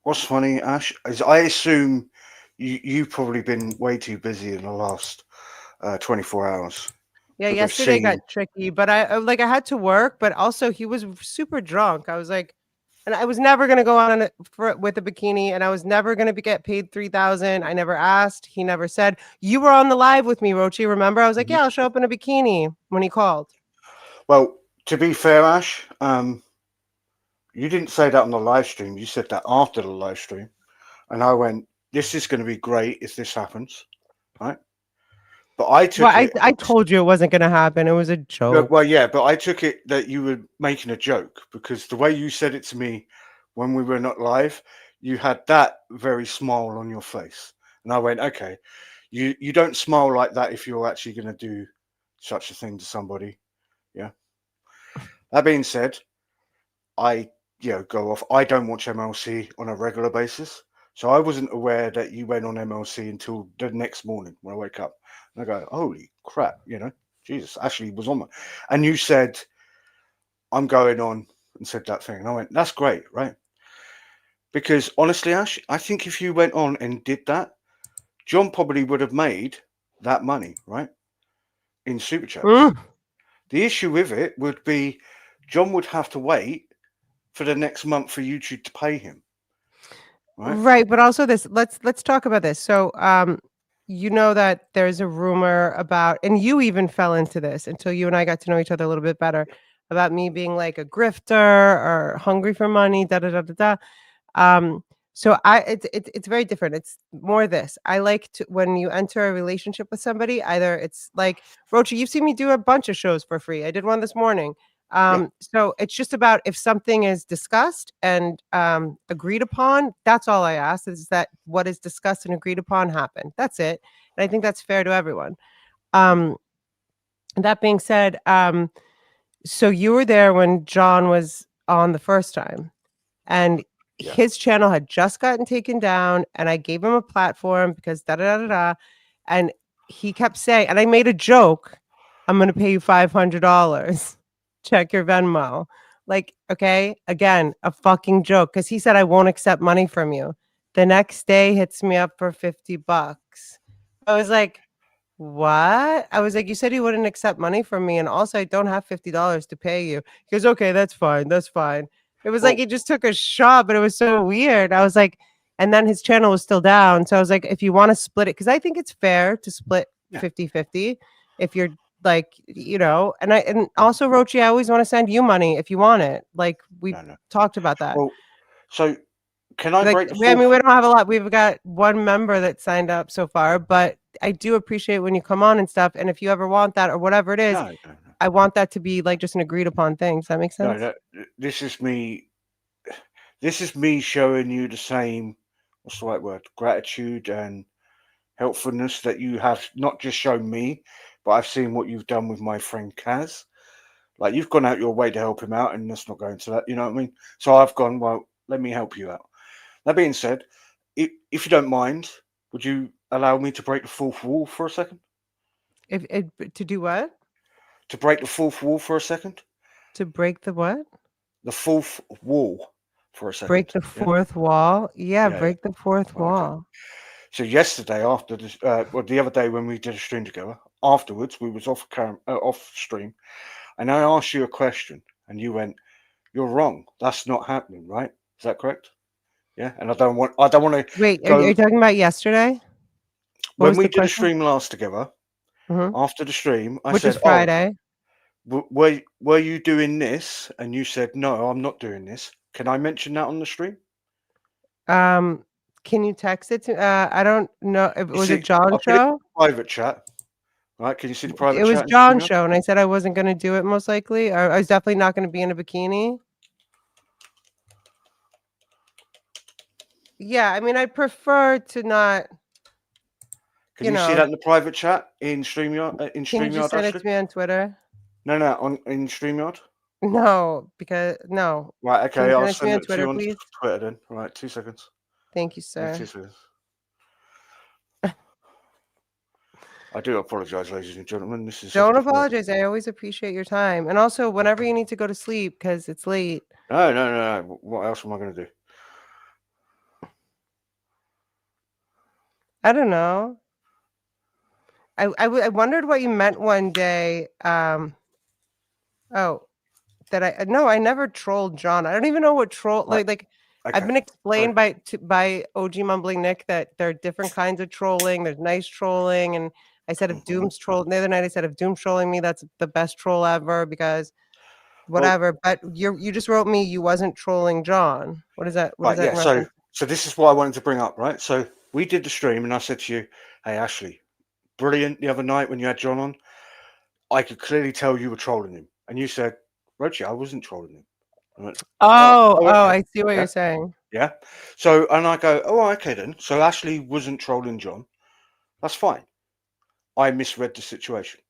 what's funny, Ash, is I assume you've probably been way too busy in the last 24 hours Yeah, because I've yesterday got seen. tricky, but like I had to work, but also he was super drunk. I was like, and I was never gonna go on with a bikini, and I was never gonna get paid 3,000. I never asked. He never said. You were on the live with me, Rochi. Remember? I was like, Mhm. yeah, I'll show up in a bikini when he called. Well, to be fair, Ash, you didn't say that on the live stream. You said that after the live stream, and I went, "This is going to be great if this happens." Right? But I Well, took I it I as told you it wasn't gonna happen. It was a well, joke. yeah, but I took it that you were making a joke because the way you said it to me when we were not live, you had that very smile on your face, and I went, "Okay, you don't smile like that if you're actually going to do such a thing to somebody." Yeah. That being said, I go off. I don't watch MLC on a regular basis, so I wasn't aware that you went on MLC until the next morning when I wake up. And I go, "Holy crap!" Jesus, Ashley was on my, and you said, "I'm going on," and said that thing, and I went, "That's great, right?" Because honestly, Ash, I think if you went on and did that, John probably would have made that money, right, in super chats. Mm. The issue with it would be John would have to wait for the next month for YouTube to pay him, right? Right, but also this let's talk about this. So, you know that there's a rumor about and you even fell into this until you and I got to know each other a little bit better about me being like a grifter or hungry for money, da da da da da. Um, so it's very different. It's more this. I like to when you enter a relationship with somebody, either it's like Rocha, you've seen me do a bunch of shows for free. I did one this morning. Yeah, So it's just about if something is discussed and agreed upon, that's all I ask is that what is discussed and agreed upon happen. That's it. And I think that's fair to everyone. mm, Um, that being said, so you were there when John was on the first time and yeah. his channel had just gotten taken down and I gave him a platform because da da da da da and he kept saying and I made a joke, I'm going to pay you $500. Check your Venmo. Like, okay, again, a fucking joke cuz he said I won't accept money from you. The next day hits me up for 50 bucks. I was like, what? I was like, "You said you wouldn't accept money from me, and also I don't have $50 to pay you." He goes, "Okay, that's fine, that's fine." It was like Well, he just took a shot, but it was so weird. I was like and then his channel was still down, so I was like, "If you wanna split it," because I think it's fair to split yeah, 50-50 if you're like, and I and yeah. also, Rochi, I always wanna send you money if you want it. Like, we No, no. talked about that. Well, so can I Like, break the I fourth? mean, we don't have a lot. We've got 1 member that signed up so far, but I do appreciate when you come on and stuff, and if you ever want that or whatever it is, No, no, no, I want that to be, like, just an agreed upon thing. Does that make no. sense? This is me. This is me showing you the same. What's the right word? Gratitude and helpfulness that you have not just shown me, but I've seen what you've done with my friend Kaz. Like you've gone out your way to help him out, and let's not go into that. You know what I mean? So I've gone. Well, let me help you out. That being said, if you don't mind, would you allow me to break the fourth wall for a second? If to do what? To break the fourth wall for a second? To break the what? The fourth wall for a Break second. the Yeah, 4th wall? Yeah, yeah, yeah. break the 4th Well, okay. wall. So yesterday, after this, well, the other day when we did a stream together, afterwards we was off stream, and I asked you a question, and you went, "You're wrong. That's not happening, right? Is that correct?" Yeah. And I don't want to Wait, are go you talking about yesterday? What when was we the did a question? stream last together. Mhm. After the stream, I Which was said, "Oh, Friday. were you doing this?" And you said, "No, I'm not doing this." Can I mention that on the stream? Um, can you text it to I don't know if You was it see, I John's put it show? in private chat. Right? Can you see the private It was chat in John's StreamYard? show, and I said I wasn't gonna do it most likely, or I was definitely not gonna be in a bikini. Yeah, I mean, I prefer to not, Can you you see know that in the private chat in StreamYard? can you just send it Ashley? to me on Twitter? No, no, on in StreamYard. No, because no. Right, Can okay, you I'll send it to me send on it to Twitter, you on please? Twitter then. Right, 2 seconds. Thank you, Only two sir. seconds. I do apologise, ladies and gentlemen. This is off Don't the floor. apologize, I always appreciate your time, and also whenever you need to go to sleep, because it's late. No, no, no, no. What else am I going to do? I don't know. I wondered what you meant one day, oh, that I no, I never trolled John. I don't even know what troll Right, I've okay. been So, explained by OG Mumbling Nick that there are different kinds of trolling. There's nice trolling, and I said if mhm. Doom's troll the other night I said if Doom's trolling me, that's the best troll ever because Well, whatever. But you just wrote me you wasn't trolling John. What is that? What is right, that yeah. in So, reference? this is what I wanted to bring up, right? So, we did the stream, and I said to you, "Hey, Ashley, brilliant the other night when you had John on. I could clearly tell you were trolling him." And you said, "Rochi, I wasn't trolling him." I went, Oh, oh, oh, okay. I see what Yeah, you're saying. yeah. So, and I go, "Oh, okay then." So Ashley wasn't trolling John. That's fine. I misread the situation.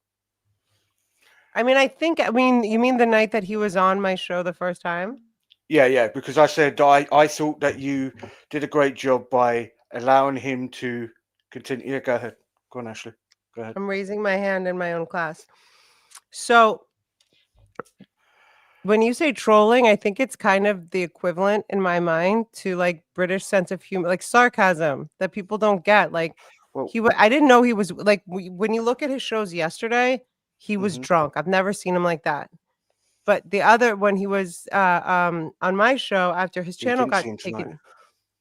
I mean, you mean the night that he was on my show the first time? Yeah, yeah, because I said I thought that you did a great job by allowing him to continue. Yeah, go ahead. Go on, Ashley. Go ahead. I'm raising my hand in my own class. So when you say trolling, I think it's kind of the equivalent in my mind to like British sense of humor, like sarcasm that people don't get. Like Well, I didn't know he was like when you look at his shows yesterday, he was hmm drunk. I've never seen him like that. But the other when he was on my show after his you channel didn't got see him tonight. taken,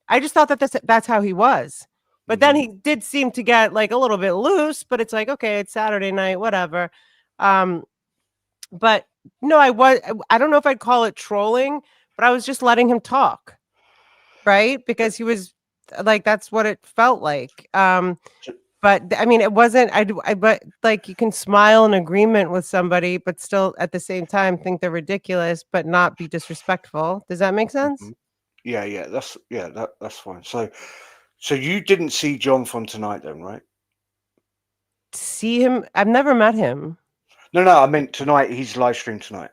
I just thought that that's how he was. But then Hmm he did seem to get like a little bit loose. But it's like okay, it's Saturday night, whatever. Um, but no, I don't know if I'd call it trolling, but I was just letting him talk, right? Because he was like that's what it felt like. But I mean, it wasn't but like you can smile in agreement with somebody, but still at the same time think they're ridiculous, but not be disrespectful. Does that make sense? hmm Yeah, yeah, that's fine. So you didn't see John from tonight then, right? See him? I've never met him. No, no, I meant tonight. He's live streamed tonight.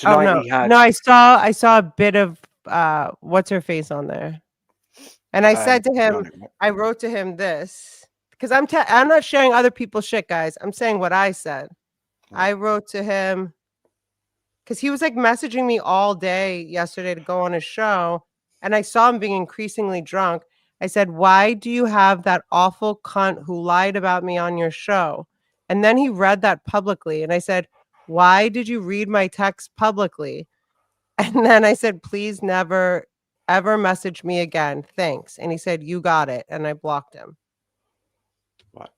Oh Tonight no. he had No, I saw a bit of what's her face on there. And I said to him, Kiani, right? I wrote to him this because I'm not sharing other people's shit, guys. I'm saying what I said. Right, I wrote to him because he was like messaging me all day yesterday to go on his show, and I saw him being increasingly drunk. I said, "Why do you have that awful cunt who lied about me on your show?" And then he read that publicly, and I said, "Why did you read my text publicly?" And then I said, "Please never ever message me again. Thanks." And he said, "You got it." And I blocked him. right.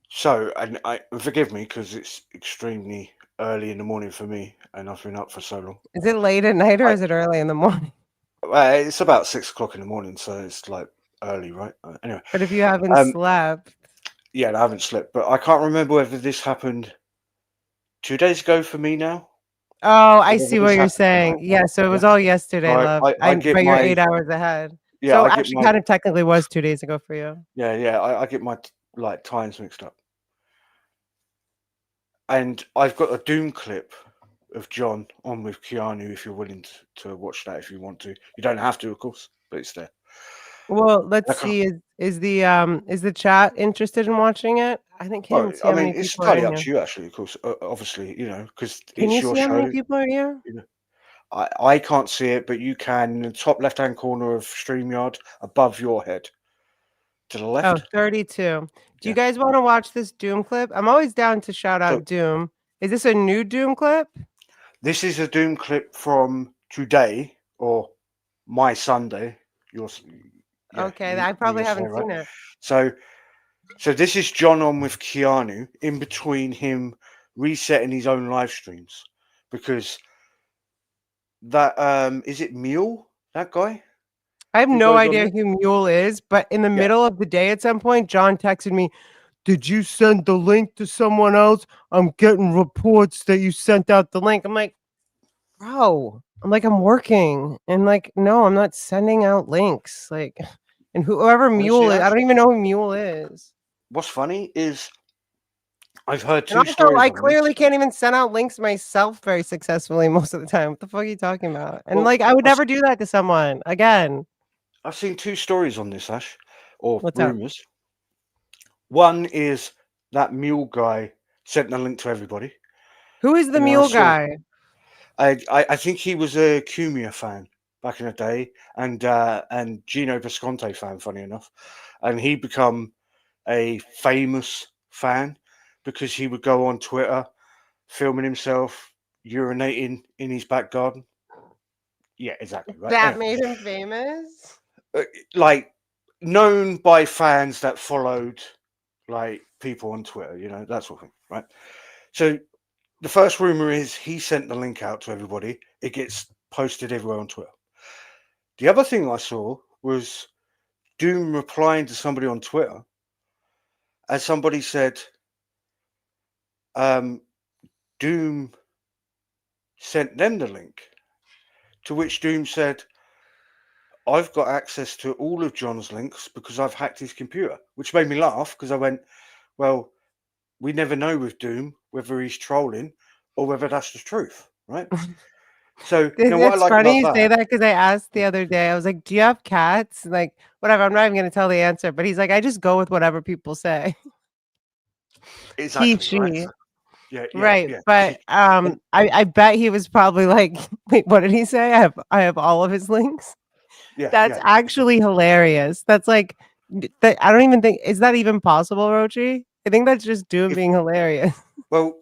So, and I forgive me because it's extremely early in the morning for me, and I've been up for so long. Is it late at night or I, is it early in the morning? it's about 6 o'clock in the morning, so it's like early, right? Anyway, But if you haven't um, slept, yeah, I haven't slept, but I can't remember whether this happened 2 days ago for me now, oh, I or whether see what this you're happened saying. tonight. Yeah, so it Yeah. was all So yesterday, love. I get But you're my 8 hours ahead. yeah, So I get actually my kind of technically was 2 days ago for you. yeah, yeah, I get my like times mixed up, and I've got a Doom clip of John on with Keanu. If you're willing to watch that, if you want to, you don't have to, of course, but it's there. Well, let's I can't, see. Is the chat interested in watching it? I think can't well, even see I how mean, many it's people are entirely in up here. to you, actually. Of course, obviously, because Can it's you your see how many show. people are here? You know, I can't see it, but you can in the top left hand corner of Streamyard above your head. to the Oh, left. 32. Do you Yeah. guys wanna watch this Doom clip? I'm always down to shout So out Doom. Is this a new Doom clip? this is a Doom clip from today or my Sunday. Yours, yeah, Okay, I you probably say haven't right. seen it. So so this is John on with Keanu in between him resetting his own live streams because that is it Mule, that guy I have who no goes on idea there. who Mule is, but in the Yeah, middle of the day at some point, John texted me, "Did you send the link to someone else? I'm getting reports that you sent out the link." I'm like, "Bro," I'm working, and, like, no, I'm not sending out links, like, and whoever honestly, Mule is, I Ash, don't even know who Mule is. what's funny is I've heard And two also, stories I on this. clearly can't even send out links myself very successfully most of the time. What the fuck are you talking about? And, Well, like, I would never do that to someone, again. I've seen two stories on this, Ash, or What's up? rumors. One is that Mule guy sent the link to everybody, Who is the and then I Mule saw. guy? I think he was a Cumia fan back in the day, and Gino Visconti fan, funny enough, and he become a famous fan because he would go on Twitter filming himself urinating in his back garden. Yeah, exactly right. That Anyway, made him famous? uh, like known by fans that followed like people on Twitter, that sort of thing, right? So the first rumor is he sent the link out to everybody. It gets posted everywhere on Twitter. The other thing I saw was Doom replying to somebody on Twitter, as somebody said, um, Doom sent them the link, to which Doom said, I've got access to all of John's links because I've hacked his computer, which made me laugh because I went, well, we never know with Doom whether he's trolling or whether that's the truth, right? So now what I It's like funny about you say that, that because I asked the other day, I was like, "Do you have cats?" Like, whatever, I'm not even gonna tell the answer, but he's like, "I just go with whatever people say." He, exactly, right? she. Yeah, yeah, Right, yeah. but, And I bet he was probably like wait, what did he say? I have all of his links? yeah, That's yeah. actually hilarious. That's like that I don't even think is that even possible, Rochi? I think that's just Doom If being hilarious. well,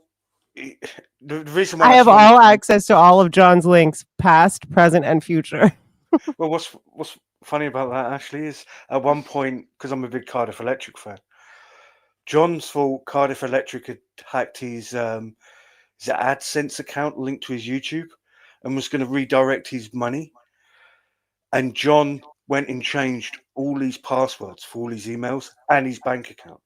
i- the reason why I that's have funny all to me, access to all of John's links, past, present, and future. well, what's funny about that actually is at one point because I'm a big Cardiff Electric fan, John's thought Cardiff Electric had hacked his AdSense account linked to his YouTube and was going to redirect his money, and John went and changed all his passwords for all his emails and his bank account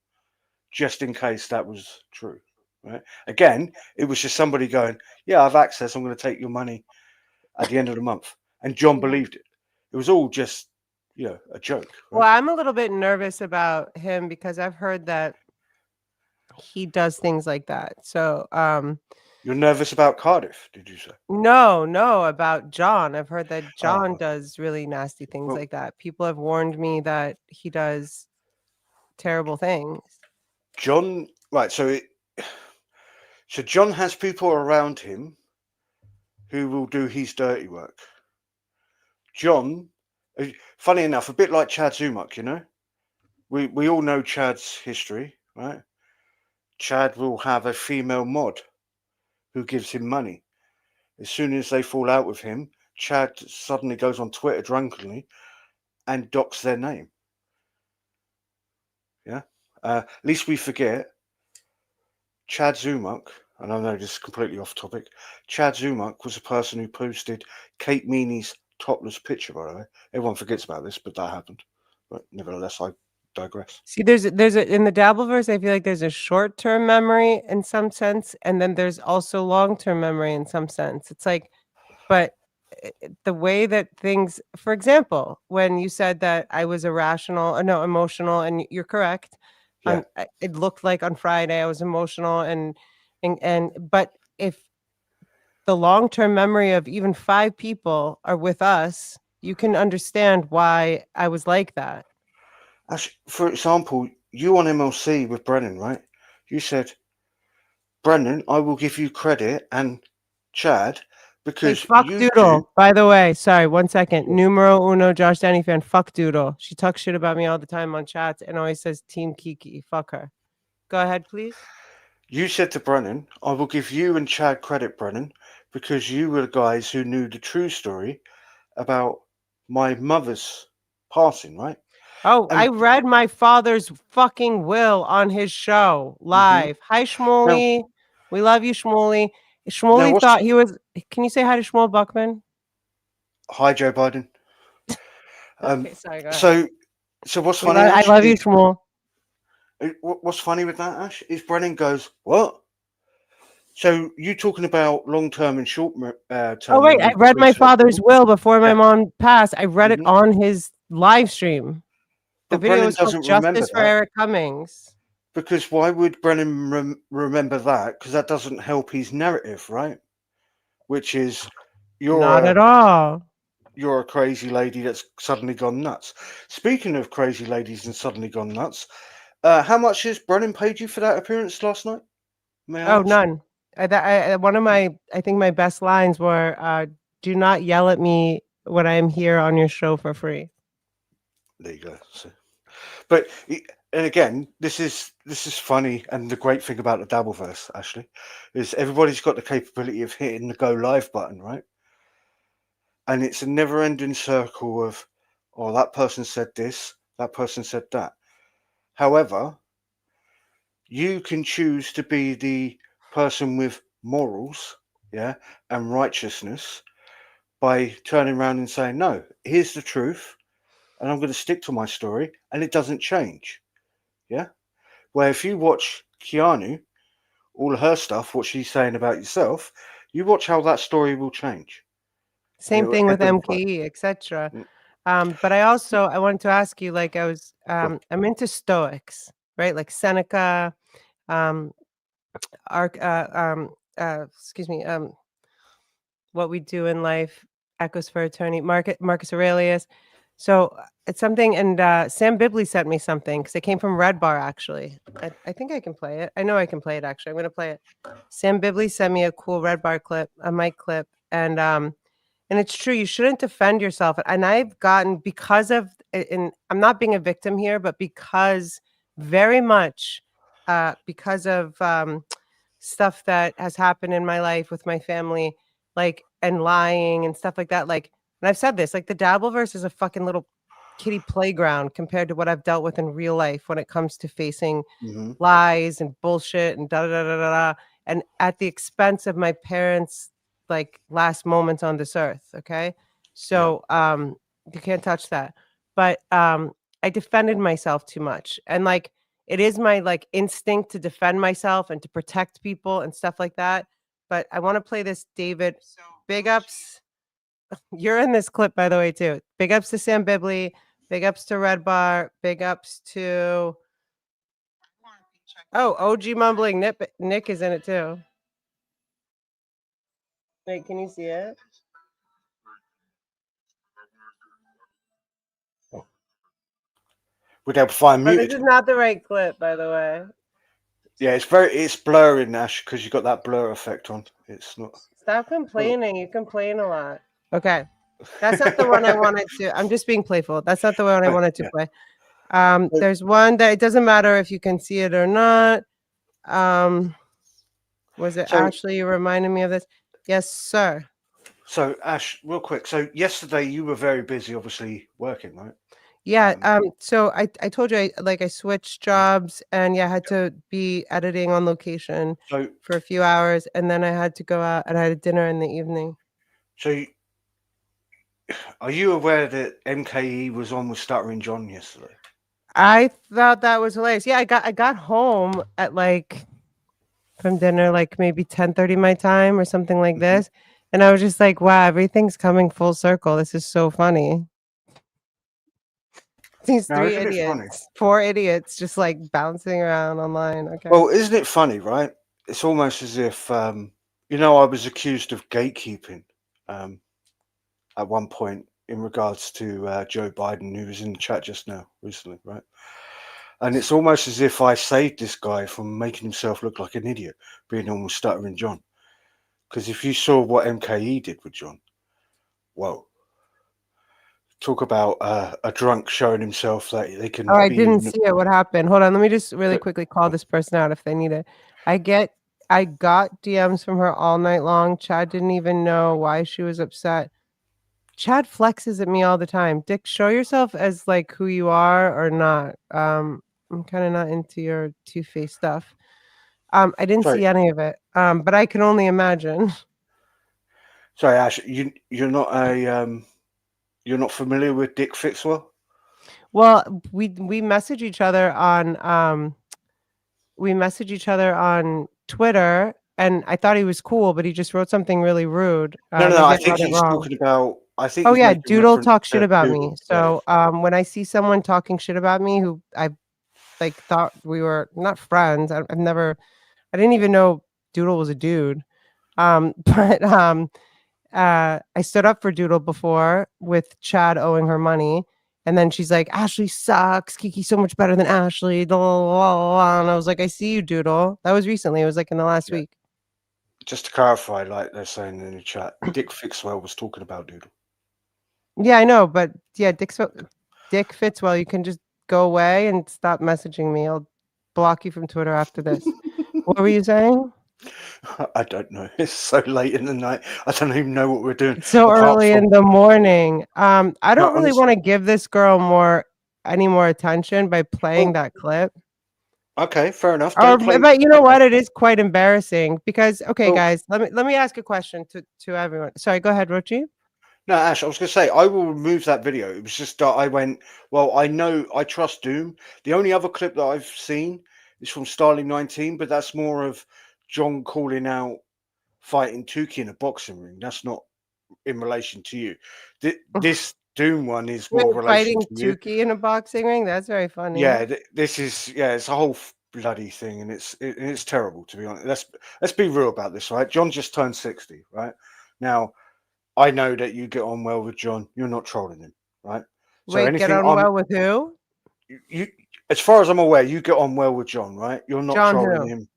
just in case that was true. Right? Again, it was just somebody going, "Yeah, I have access. I'm going to take your money at the end of the month," and John Mhm. believed it. It was all just, a joke, Well, right? I'm a little bit nervous about him because I've heard that he does things like that. So, You're nervous about Cardiff, did you say? no, no, about John. I've heard that John Oh, does really nasty things well, like that. People have warned me that he does terrible things. John. Right. So John has people around him who will do his dirty work. John, funny enough, a bit like Chad Zumach, we all know Chad's history, right? Chad will have a female mod who gives him money. As soon as they fall out with him, Chad suddenly goes on Twitter drunkenly and docks their name. Yeah. Least we forget Chad Zumach, and I know this is completely off topic. Chad Zumach was a person who posted Kate Meany's topless picture, by the way. Everyone forgets about this, but that happened. But nevertheless, I digress. See, there's a in the Dabbleverse, I feel like there's a short-term memory in some sense, and then there's also long-term memory in some sense. It's like, but the way that things, for example, when you said that I was irrational, or no, emotional, and you're correct. Yeah. It looked like on Friday I was emotional, but if the long-term memory of even 5 people are with us, you can understand why I was like that. For example, you on MLC with Brennan, right? You said, Brennan, I will give you credit, and Chad, Hey, because fuck you two, Doodle. By the way, sorry, 1 second. well, Numero uno, Josh Danny fan. Fuck Doodle. She talks shit about me all the time on chats and always says Team Kiki. Fuck her. Go ahead, please. you said to Brennan, I will give you and Chad credit, Brennan, because you were the guys who knew the true story about my mother's passing, right? Oh, I And read my father's fucking will on his show mhm. live. Hi, now, Shmuley. We love you, Shmuley. now Shmuley what's thought he was. Can you say hi to Shmuel Buckman? hi Joe Biden? Um, Okay, sorry. Go ahead. so what's funny, I Ash, love you, is Shmuel. what's funny with that, Ash, is Brennan goes, what? So you talking about long term and short Oh term wait, I memory read between my certain father's people? will before my Yeah. mom passed. I read it hmm on his live stream. The But video Brennan was called doesn't remember "Justice for that, Eric Cummings." because why would Brennan remember that? Because that doesn't help his narrative, right? Which is you're Not at a all. you're a crazy lady that's suddenly gone nuts. Speaking of crazy ladies and suddenly gone nuts, how much has Brennan paid you for that appearance last night? May I Oh, ask? none. One of my, I think my best lines were, "Do not yell at me when I am here on your show for free." There you go. So, but and again, this is funny, and the great thing about the Dabbleverse, Ashley, is everybody's got the capability of hitting the go live button, right? And it's a never-ending circle of, oh, that person said this, that person said that. However, you can choose to be the person with morals, yeah, and righteousness by turning around and saying, no, here's the truth, and I'm going to stick to my story, and it doesn't change, yeah. Where if you watch Keanu, all her stuff, what she's saying about yourself, you watch how that story will change and it Same will thing with ebb and flow. MKE, etc. Mm, But I wanted to ask you, like, go on. I'm into Stoics, right? Like Seneca, um, Arc, excuse me, What We Do in Life, Echoes for Eternity, Marcus Aurelius. So it's something, and Sam Bibley sent me something because it came from Red Bar. Actually, I think I can play it. I know I can play it. Actually, I'm going to play it. Sam Bibley sent me a cool Red Bar clip, a mic clip, and it's true. You shouldn't defend yourself. And I've gotten because of, and I'm not being a victim here, but because very much, because of stuff that has happened in my life with my family, like, and lying and stuff like that. Like, and I've said this, like, the Dabbleverse is a fucking little kitty playground compared to what I've dealt with in real life when it comes to facing hmm lies and bullshit and da da da da da, and at the expense of my parents' like last moments on this earth. Okay, Yeah. so you can't touch that. But I defended myself too much, and like it is my like instinct to defend myself and to protect people and stuff like that. But I want to play this, David. Big ups. You're in this clip, by the way, too. Big ups to Sam Bibley. Big ups to Red Bar. Big ups to OG Mumbling. Nick is in it too. Wait, can you see it? With their fine Oh, this muted. is not the right clip, by the way. Yeah, it's blurry, Nash, because you got that blur effect on. It's not. Stop Oh. complaining. You complain a lot. Okay. That's not the one I wanted to. I'm just being playful. That's not the one I Right, wanted to yeah. play. So, There's one that it doesn't matter if you can see it or not. Um, was it so, Ashley? You reminded me of this. Yes, sir. Ash, real quick. So yesterday you were very busy, obviously working, right? Yeah. Um, So I told you I switched jobs and yeah, I had to be editing on location so, for a few hours and then I had to go out and I had a dinner in the evening. so are you aware that MKE was on with Stuttering John yesterday? I thought that was hilarious. Yeah, I got home at like from dinner like maybe 10:30 my time or something like hmm this. And I was just like, wow, everything's coming full circle. This is so funny. These Now, three isn't it funny? idiots, four idiots just like bouncing around online. Okay. Well, isn't it funny, right? It's almost as if, I was accused of gatekeeping um, at one point in regards to Joe Biden, who was in the chat just now recently, right? And it's almost as if I saved this guy from making himself look like an idiot, being almost stuttering John. Because if you saw what MKE did with John, whoa, talk about a drunk showing himself that they Oh, can I be didn't in. see it. What happened? Hold on, let me just really So, quickly call this person out if they need it. I get I got DMs from her all night long. Chad didn't even know why she was upset. Chad flexes at me all the time. Dick, show yourself as like who you are or not. I'm kind of not into your two-faced stuff. I didn't sorry, see any of it. But I can only imagine. sorry, Ash, you're not familiar with Dick Fitzwell? Well, we message each other on Twitter, and I thought he was cool, but he just wrote something really rude. No, no, no. Maybe I I think read it he's wrong. talking about. I think Oh he's yeah, making Doodle reference talks shit to about me. Doodle. Yeah. So when I see someone talking shit about me, who I like thought we were not friends. I didn't even know Doodle was a dude. But I stood up for Doodle before with Chad owing her money. And then she's like, Ashley sucks. Kiki's so much better than Ashley. Blah, blah, blah, blah. And I was like, I see you, Doodle. That was recently. It was like in the last Yeah. week. Just to clarify, like they're saying in the chat, Dick Fitzwell was talking about Doodle. Yeah, I know. But yeah, Dick Fitzwell, you can just go away and stop messaging me. I'll block you from Twitter after this. What were you saying? I don't know. It's so late in the night. I don't even know what we're doing. It's so Apart early from in the morning. I no, don't really honestly. want to give this girl any more attention by playing Oh, that clip. okay, fair enough. Or Don't play. but you know Okay. what? It is quite embarrassing because okay, Well, guys, let me ask a question to everyone. Sorry, go ahead, Rochi. no, Ash, I was going to say, I will remove that video. It was just that I went, well, I know I trust Doom. The only other clip that I've seen is from Starling 19, but that's more of John calling out fighting Tukey in a boxing ring. That's not in relation to you. This Doom one is Wait, more relation fighting to you. Tukey in a boxing ring? That's very funny. Yeah, this is it's a whole bloody thing, and it's terrible to be honest. Let's be real about this, right? John just turned 60, right? Now I know that you get on well with John. You're not trolling him, right? So Wait, get anything on well with who? you, as far as I'm aware, you get on well with John, right? You're not John trolling who? him.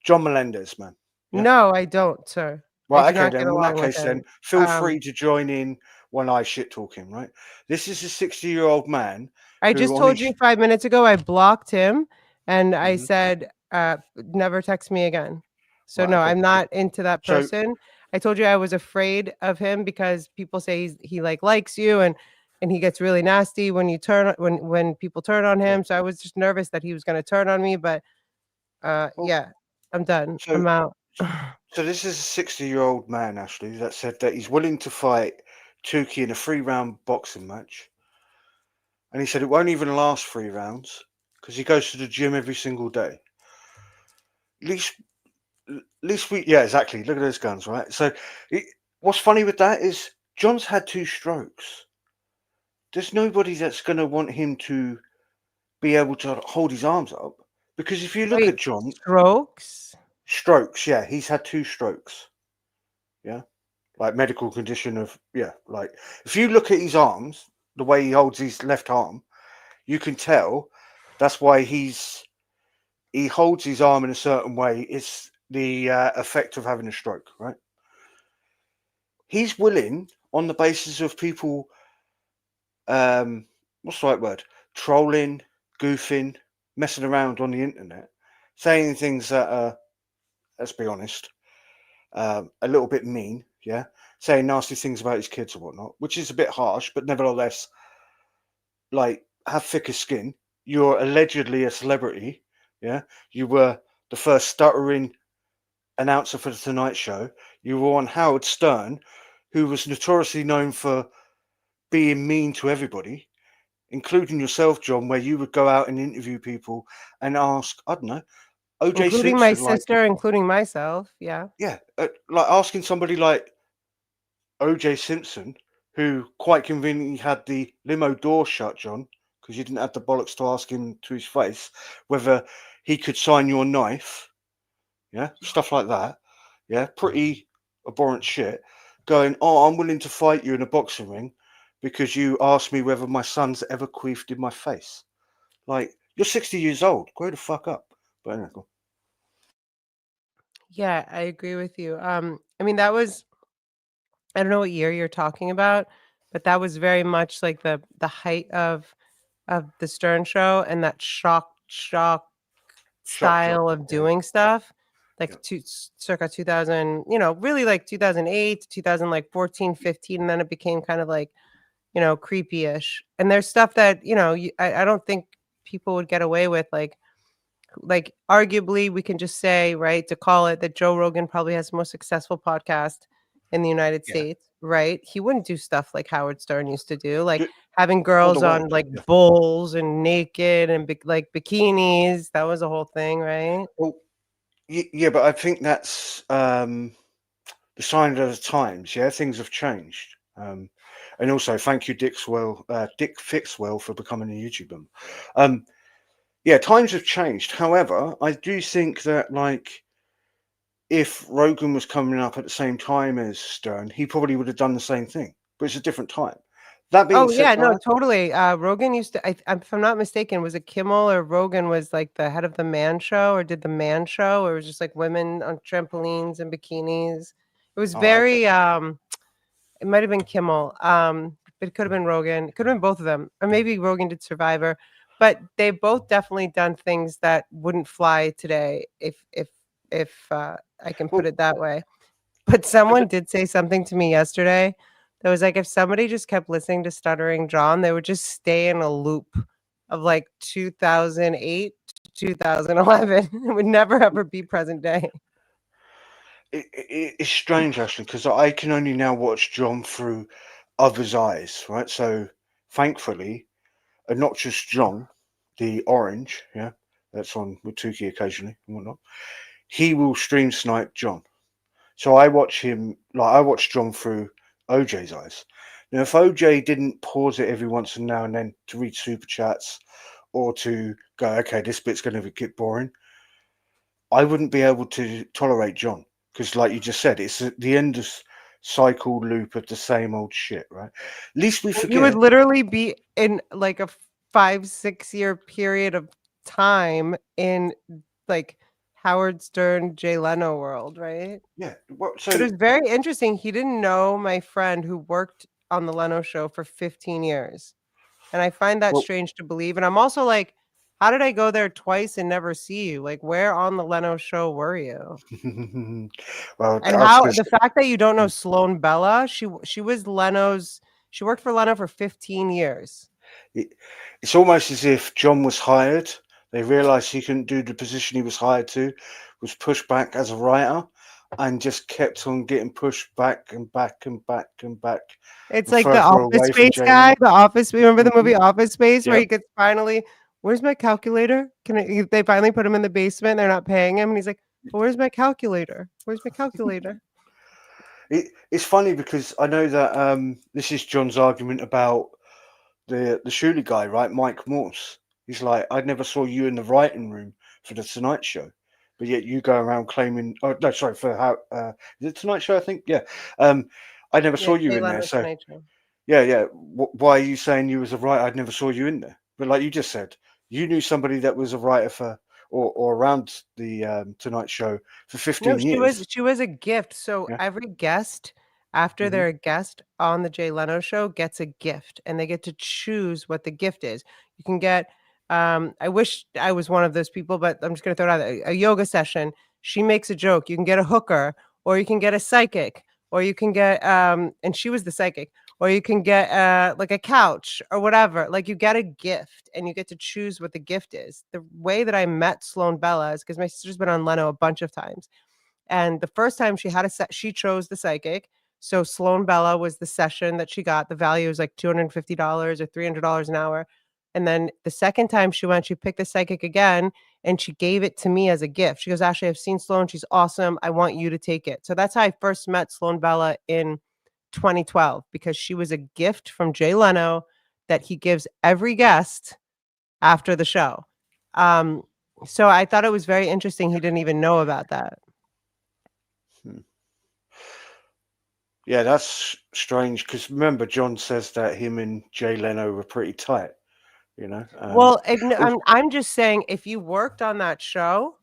John Melendez, man. Yeah. No, I don't, sir. I Right. do Okay. not get Then in that along with case, then him. feel free to join in when I shit talk him. Right. This is a 60-year-old man I who just on told his. you 5 minutes ago I blocked him, and I Mhm. said, "Never text me again." So, Right. no, Okay. I'm not into that So person. I told you I was afraid of him because people say he likes you, and he gets really nasty when when people turn on yeah. him, so I was just nervous that he was gonna turn on me, but, Well. yeah, I'm done. So I'm out. so this is a 60-year-old man, Ashley, that said that he's willing to fight Tukey in a 3-round boxing match. And he said it won't even last 3 rounds because he goes to the gym every single day. At least we, yeah, exactly. Look at those guns, right? So, it, what's funny with that is John's had 2 strokes. There's nobody that's going to want him to be able to hold his arms up because if you look Wait, at John, strokes? strokes, yeah, he's had 2 strokes, yeah, like medical condition of, yeah, like if you look at his arms, the way he holds his left arm, you can tell that's why he holds his arm in a certain way. It's the effect of having a stroke, right? He's willing on the basis of people, what's the right word? Trolling, goofing, messing around on the internet, saying things that are, let's be honest, a little bit mean, yeah, saying nasty things about his kids or whatnot, which is a bit harsh, but nevertheless, like, have thicker skin. You're allegedly a celebrity, yeah. You were the first stuttering announcer for the Tonight Show. You were on Howard Stern, who was notoriously known for being mean to everybody, including yourself, John, where you would go out and interview people and ask, I don't know, OJ Including my Simpson, like, sister, including myself, yeah. yeah, like asking somebody like OJ Simpson, who quite conveniently had the limo door shut, John, because you didn't have the bollocks to ask him to his face whether he could sign your knife, yeah, stuff like that, yeah, pretty abhorrent shit. Going, oh, I'm willing to fight you in a boxing ring because you asked me whether my son's ever queefed in my face. Like, you're 60 years old. Grow the fuck up. But anyway, Yeah, I agree with you. I mean, that was I don't know what year you're talking about, but that was very much like the height of the Stern Show and that shock Shock job. style of Yeah, doing stuff, yeah. like circa 2000, really like 2008 to 2000, like 14, 15, and then it became kind of like, creepy-ish. And there's stuff that, I don't think people would get away with, like arguably we can just say, right, to call it that Joe Rogan probably has the most successful podcast in the United Yeah. States, right? He wouldn't do stuff like Howard Stern used to do, like Do, having for the girls world. on like Yeah. bulls and naked and like bikinis. That was a whole thing, right? Well, yeah, but I think that's the sign of the times. Yeah, things have changed. And also, thank you, Dick Fixwell, for becoming a YouTuber. Um, yeah, times have changed. However, I do think that like if Rogan was coming up at the same time as Stern, he probably would have done the same thing, but it's a different time. That being Oh said, yeah, no, guys, totally. Rogan used to, if I'm not mistaken, was it Kimmel or Rogan was like the head of the Man Show or did the Man Show, or it was just like women on trampolines and bikinis. It was oh, okay. very it might have been Kimmel, but it could have been Rogan. It could have been both of them, or maybe Rogan did Survivor. But they both definitely done things that wouldn't fly today, if I can put Well, it that way. But but someone did say something to me yesterday that was like, if somebody just kept listening to Stuttering John, they would just stay in a loop of like 2008 to 2011. It would never ever be present day. it's strange actually because I can only now watch John through others' eyes, right? So thankfully, and not just John, the orange, yeah, that's on with Tukey occasionally and whatnot. He will stream snipe John. So I watch him like I watch John through OJ's eyes. Now, if OJ didn't pause it every once and now and then to read super chats or to go, okay, this bit's going to get boring, I wouldn't be able to tolerate John because, like you just said, it's the endless cycle loop of the same old shit, right? At least we You would forget. literally be in like a 5, 6 year period of time in like Howard Stern, Jay Leno world, right? Yeah. Well, But it so was very interesting. He didn't know my friend who worked on the Leno show for 15 years. And I find that well, strange to believe. And I'm also like, how did I go there twice and never see you? Like, where on the Leno show were you? well, And I was how going the to fact that you don't know say. Sloane Bella, she was Leno's she worked for Leno for 15 years. It, it's almost as if John was hired. They realised he couldn't do the position he was hired to, was pushed back as a writer, and just kept on getting pushed back and back and back and back It's and like the further Office away from Space Jay guy, Leno. the Office remember the Hmm. movie Office Space where Yep. he gets finally, "Where's my calculator? Can I" they finally put him in the basement, they're not paying him, and he's like, "But where's my calculator? Where's my calculator?" It's funny because I know that this is John's argument about the Shuley guy, right? Mike Morse. He's like, I never saw you in the writing room for the Tonight Show, but yet you go around claiming. Oh no, sorry for how is it Tonight Show? I think yeah. Um, I never Yeah, saw you Jay in there. Leno's So Tonight Show. yeah, yeah. Why are you saying you was a writer? I never saw you in there. But like you just said, you knew somebody that was a writer for or around the Tonight Show for No, 15 she was years. she was a gift. So Yeah. every guest after Hmm. they're a guest on the Jay Leno show gets a gift and they get to choose what the gift is. You can get I wish I was one of those people, but I'm just gonna throw it out there. A yoga session. She makes a joke. You can get a hooker, or you can get a psychic, or you can get and she was the psychic, or you can get like a couch or whatever. Like you get a gift and you get to choose what the gift is. The way that I met Sloane Bella is because my sister's been on Leno a bunch of times. And the first time she had a set, she chose the psychic. So Sloane Bella was the session that she got. The value was like $250 or $300 an hour. And then the second time she went, she picked the psychic again and she gave it to me as a gift. She goes, Ashley, I've seen Sloane. She's awesome. I want you to take it. So that's how I first met Sloane Bella in 2012 because she was a gift from Jay Leno that he gives every guest after the show. Um, so I thought it was very interesting. He didn't even know about that. Hmm. Yeah, that's strange because remember, John says that him and Jay Leno were pretty tight, you know. Well, Also, I'm just saying if you worked on that show,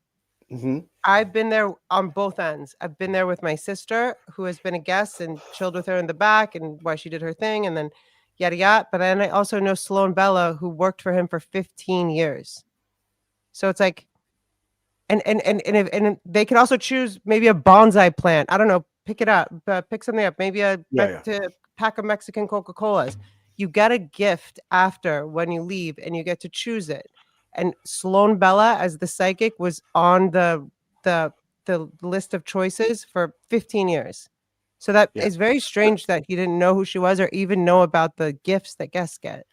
Hmm. I've been there on both ends. I've been there with my sister, who has been a guest and chilled with her in the back and while she did her thing, and then yada yada. But then I also know Sloan Bella, who worked for him for 15 years. So it's like, and they can also choose maybe a bonsai plant. I don't know, pick it up, pick something up, maybe Yeah, yeah. to pack of Mexican Coca-Colas. You get a gift after when you leave, and you get to choose it. And Sloan Bella, as the psychic, was on the the list of choices for 15 years. So that Yeah. is very strange that he didn't know who she was or even know about the gifts that guests get.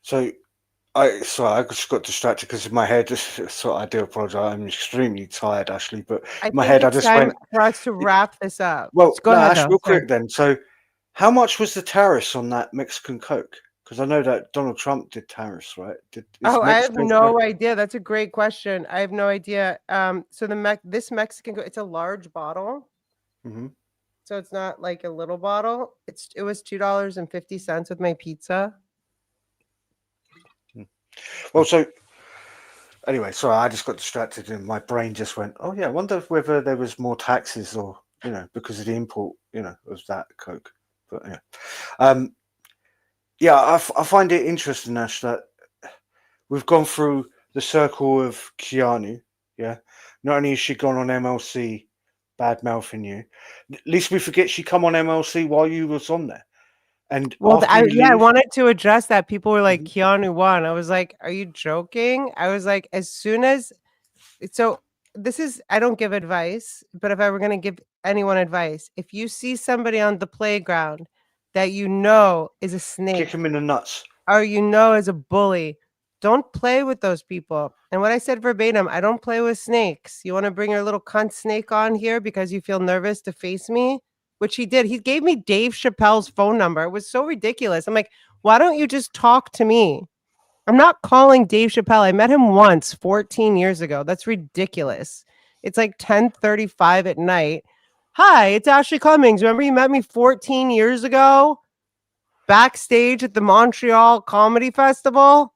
So I just got distracted because in my head, so I do apologize. I'm extremely tired, Ashley, but in I my think head, I it's just time went, for us to wrap this up. well, Go no, ahead Ash, though. real Sorry. quick then. So, how much was the tariffs on that Mexican Coke? Because I know that Donald Trump did tariffs, right? Is Oh, I have Mexico paying? no idea. That's a great question. I have no idea. So this Mexican, it's a large bottle, Hmm. so it's not like a little bottle. It was $2.50 with my pizza. Well, so anyway, sorry, I just got distracted and my brain just went, oh yeah, I wonder whether there was more taxes or because of the import, of that Coke. But yeah, um, yeah, I find it interesting, Ash, that we've gone through the circle of Keanu. Yeah, not only has she gone on MLC, bad mouthing you, at least we forget she come on MLC while you was on there, and Well, after you I leave. wanted to address that. People were like, Mhm. Keanu won. I was like, are you joking? I was like, as soon as so this is I don't give advice, but if I were going to give anyone advice, if you see somebody on the playground that you know is a Kick snake him in the nuts. or you know is a bully, don't play with those people. And what I said verbatim, I don't play with snakes. You want to bring your little cunt snake on here because you feel nervous to face me? Which he did. He gave me Dave Chappelle's phone number. It was so ridiculous. I'm like, why don't you just talk to me? I'm not calling Dave Chappelle. I met him once 14 years ago. That's ridiculous. It's like 10:35 at night. Hi, it's Ashley Cummings. Remember you met me 14 years ago backstage at the Montreal Comedy Festival?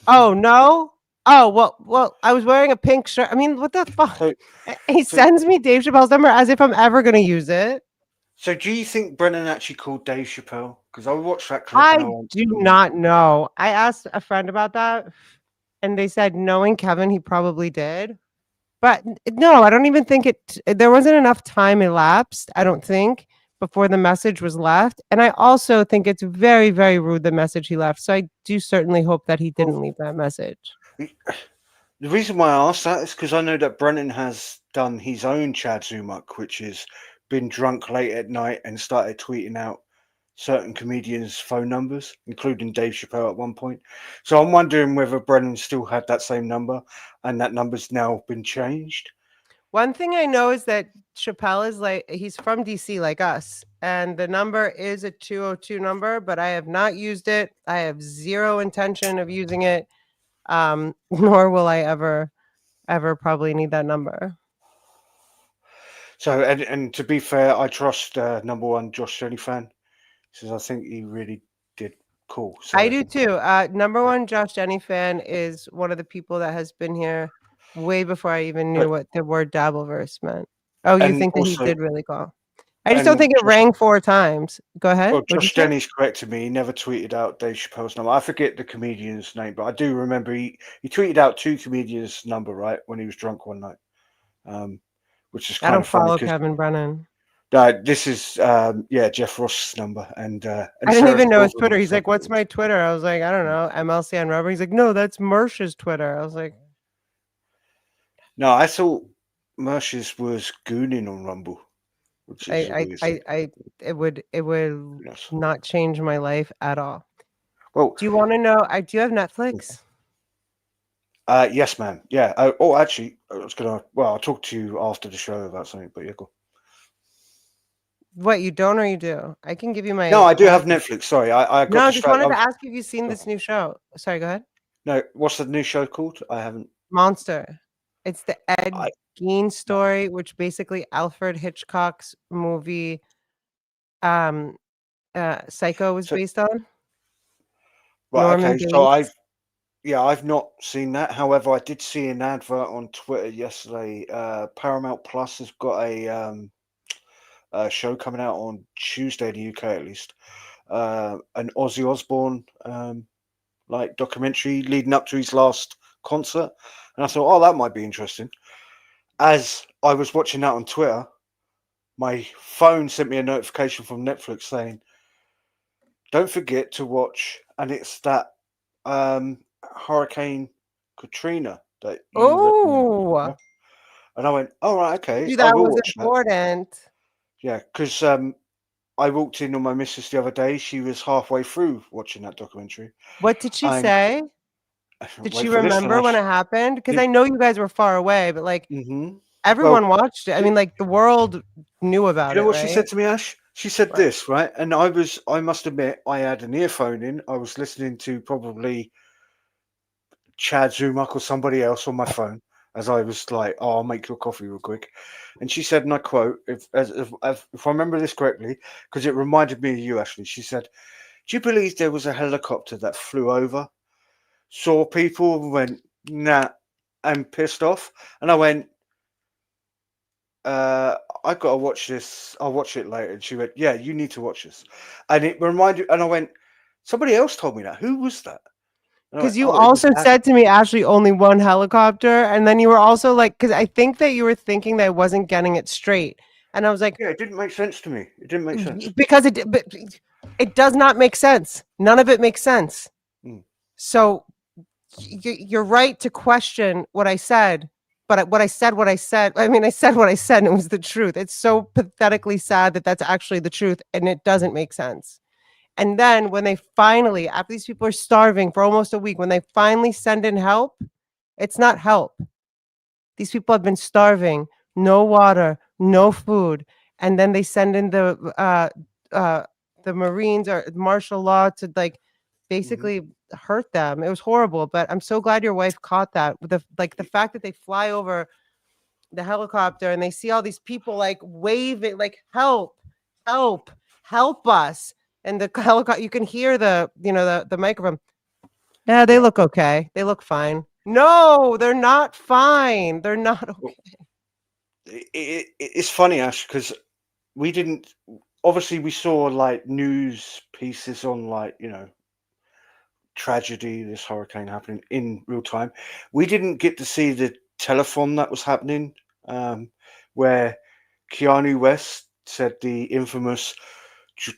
Oh, no? Oh, well, I was wearing a pink shirt. I mean, what the fuck? So, He so sends me Dave Chappelle's number as if I'm ever going to use it. So do you think Brennan actually called Dave Chappelle? Because I watched that clip I and I went, do not know. I asked a friend about that, and they said knowing Kevin, he probably did. But no, I don't even think there wasn't enough time elapsed, I don't think, before the message was left. And I also think it's very, very rude the message he left. So I do certainly hope that he well, didn't leave that message. the reason why I asked that is because I know that Brennan has done his own Chad Zumach, which is been drunk late at night and started tweeting out certain comedians' phone numbers, including Dave Chappelle at one point. So I'm wondering whether Brennan still had that same number and that number's now been changed. One thing I know is that Chappelle is like he's from DC like us, and the number is a 202 number, but I have not used it. I have zero intention of using it. Nor will I ever probably need that number. So, and to be fair, I trust number one Josh Jenny fan. Says I think he really did cool. I So do too. Number yeah. one, Josh Jenny fan is one of the people that has been here way before I even knew But what the word Dabbleverse meant. Oh, you and think that he also did really call? I just don't and think it rang 4 times. Go ahead. well, What'd you Josh say? Denny's corrected me. He never tweeted out Dave Chappelle's number. I forget the comedian's name, but I do remember he tweeted out two comedians' number right when he was drunk one night, um, which is I kind don't of funny follow because Kevin Brennan. this is yeah Jeff Ross's number and I didn't Sarah even know his Silverman Twitter. He's said like, "What's my Twitter?" I was like, "I don't know, MLC on Rubber." He's like, "No, that's Mersh's Twitter." I was like, no, I thought Mersh's was gooning on Rumble, which is a weird thing. it would Yes. not change my life at all. Well, Do you wanna know I do you have Netflix? yes, ma'am. Yeah. Oh, actually, I was gonna. Well, I'll talk to you after the show about something. But yeah, go. What, you don't or you do? I can give you No, my I do have Netflix. Sorry, I got No, just distracted. wanted to ask if you've seen Oh, this new show. Sorry, go ahead. no, what's the new show called? I haven't. Monster. It's the Ed I Gein no. story, which basically Alfred Hitchcock's movie, um, Psycho was So based on. right, Norman okay. So I've Bates. Yeah, I've not seen that. However, I did see an advert on Twitter yesterday. Paramount Plus has got a show coming out on Tuesday in the UK at least. An Ozzy Osbourne like documentary leading up to his last concert, and I thought, oh, that might be interesting. As I was watching that on Twitter, my phone sent me a notification from Netflix saying, "Don't forget to watch," and it's that Hurricane Katrina that you recommend. Oh, Yeah, and I went, "All right, okay, you I that will was watch that." important. Yeah, because I walked in on my missus the other day. She was halfway through watching that documentary, What did she and say? Did she wait for this one, remember when Ash. it happened? Because I know you guys were far away, but, like, Mm-hmm. Well, everyone watched it. I do, mean, like, the world knew do about you know it, what she right? said to me, Ash? She said What? this, right? And I must admit, I had an earphone in. I was listening to probably Chad Zumach or somebody else on my phone as I was like, "Oh, I'll make your coffee real quick." And she said, and I quote, if I remember this correctly, because it reminded me of you, Ashley. She said, "Do you believe there was a helicopter that flew over, saw people, and went nah, and pissed off?" And I went, uh, "I got to watch this. I'll watch it later." And she went, "Yeah, you need to watch this." And it reminded, and I went, "Somebody else told me that. Who was that?" And I went, Because you "Oh, it was also that." said to me, Ashley, only one helicopter, and then you were also like, because I think that you were thinking that I wasn't getting it straight, and I was like, Yeah, it didn't make sense to me. It didn't make sense. Because it does not make sense. None of it makes sense. Mm, So you're right to question what I said, but what I said. I mean, I said what I said, and it was the truth. It's so pathetically sad that that's actually the truth, and it doesn't make sense. And then when they finally, after these people are starving for almost a week, when they finally send in help, it's not help. These people have been starving, no water, no food, and then they send in uh, the Marines or martial law to like mhm. basically hurt them. It was horrible, but I'm so glad your wife caught that. With the fact that they fly over the helicopter and they see all these people like waving, like help, help, help us. And the helicopter, you can hear the microphone. Yeah, they Yeah. look okay. They look fine. No, they're not fine. They're not Well, okay. it's funny, Ash, because we didn't. Obviously, we saw like news pieces on like tragedy, this hurricane happening in real time. We didn't get to see the telethon that was happening, where Keanu West said the infamous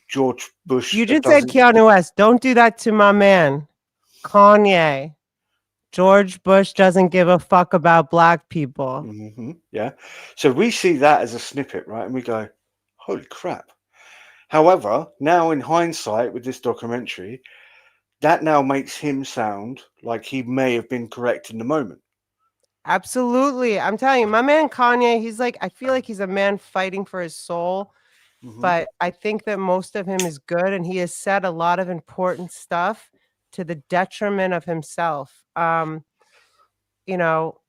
George Bush You just said doesn't. Keanu West. Don't do that to my man, Kanye. George Bush doesn't give a fuck about black people. Yeah. So we see that as a snippet, right? And we go, holy crap. However, now in hindsight with this documentary, that now makes him sound like he may have been correct in the moment. Absolutely. I'm telling you, my man Kanye, he's like, I feel like he's a man fighting for his soul, Hmm. but I think that most of him is good and he has said a lot of important stuff to the detriment of himself. You know,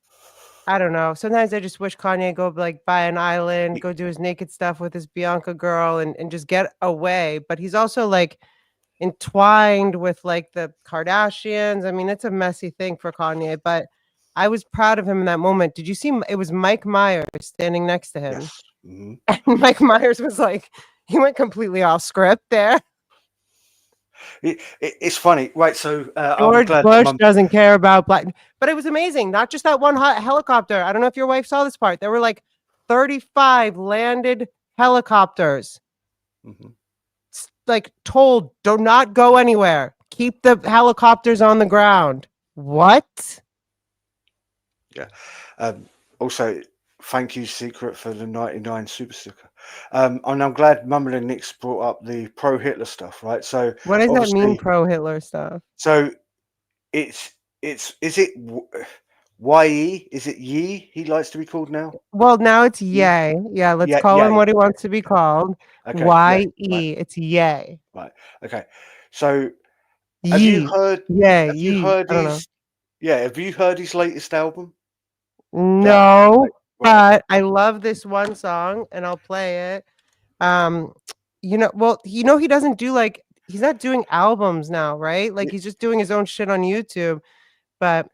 I don't know. Sometimes I just wish Kanye go like buy an island, go do his naked stuff with his Bianca girl and just get away. But he's also like entwined with like the Kardashians. I mean, it's a messy thing for Kanye, but I was proud of him in that moment. Did you see it was Mike Myers standing next to him? Yes. Hmm. And Mike Myers was like, he went completely off script there. It's funny, right? So I'm George glad that Bush Mum. doesn't care about black, but it was amazing. Not just that one helicopter. I don't know if your wife saw this part. There were like 35 landed helicopters, Mhm. like told, do not go anywhere. Keep the helicopters on the ground. What? Yeah. Um, Also, thank you, Secret, for the 99 super sticker. And I'm glad Mumble and Nick's brought up the pro Hitler stuff, right? So What does that mean, obviously, pro Hitler stuff? so it's is it YE? Is it Ye? He likes to be called now. Well, now it's Ye? yay. Yeah, let's Yeah, call him yay. what he wants to be Okay, called. okay, yeah, right, YE. It's yay. right. Okay. So have you Yee. heard? Yay. Have you Yee. heard I don't know. his? Yeah, have you heard his latest album? That like No, right, okay. but I love this one song and I'll play it. Um, well, he doesn't do like he's not doing albums now, right? Like Y- he's just doing his own shit on YouTube. but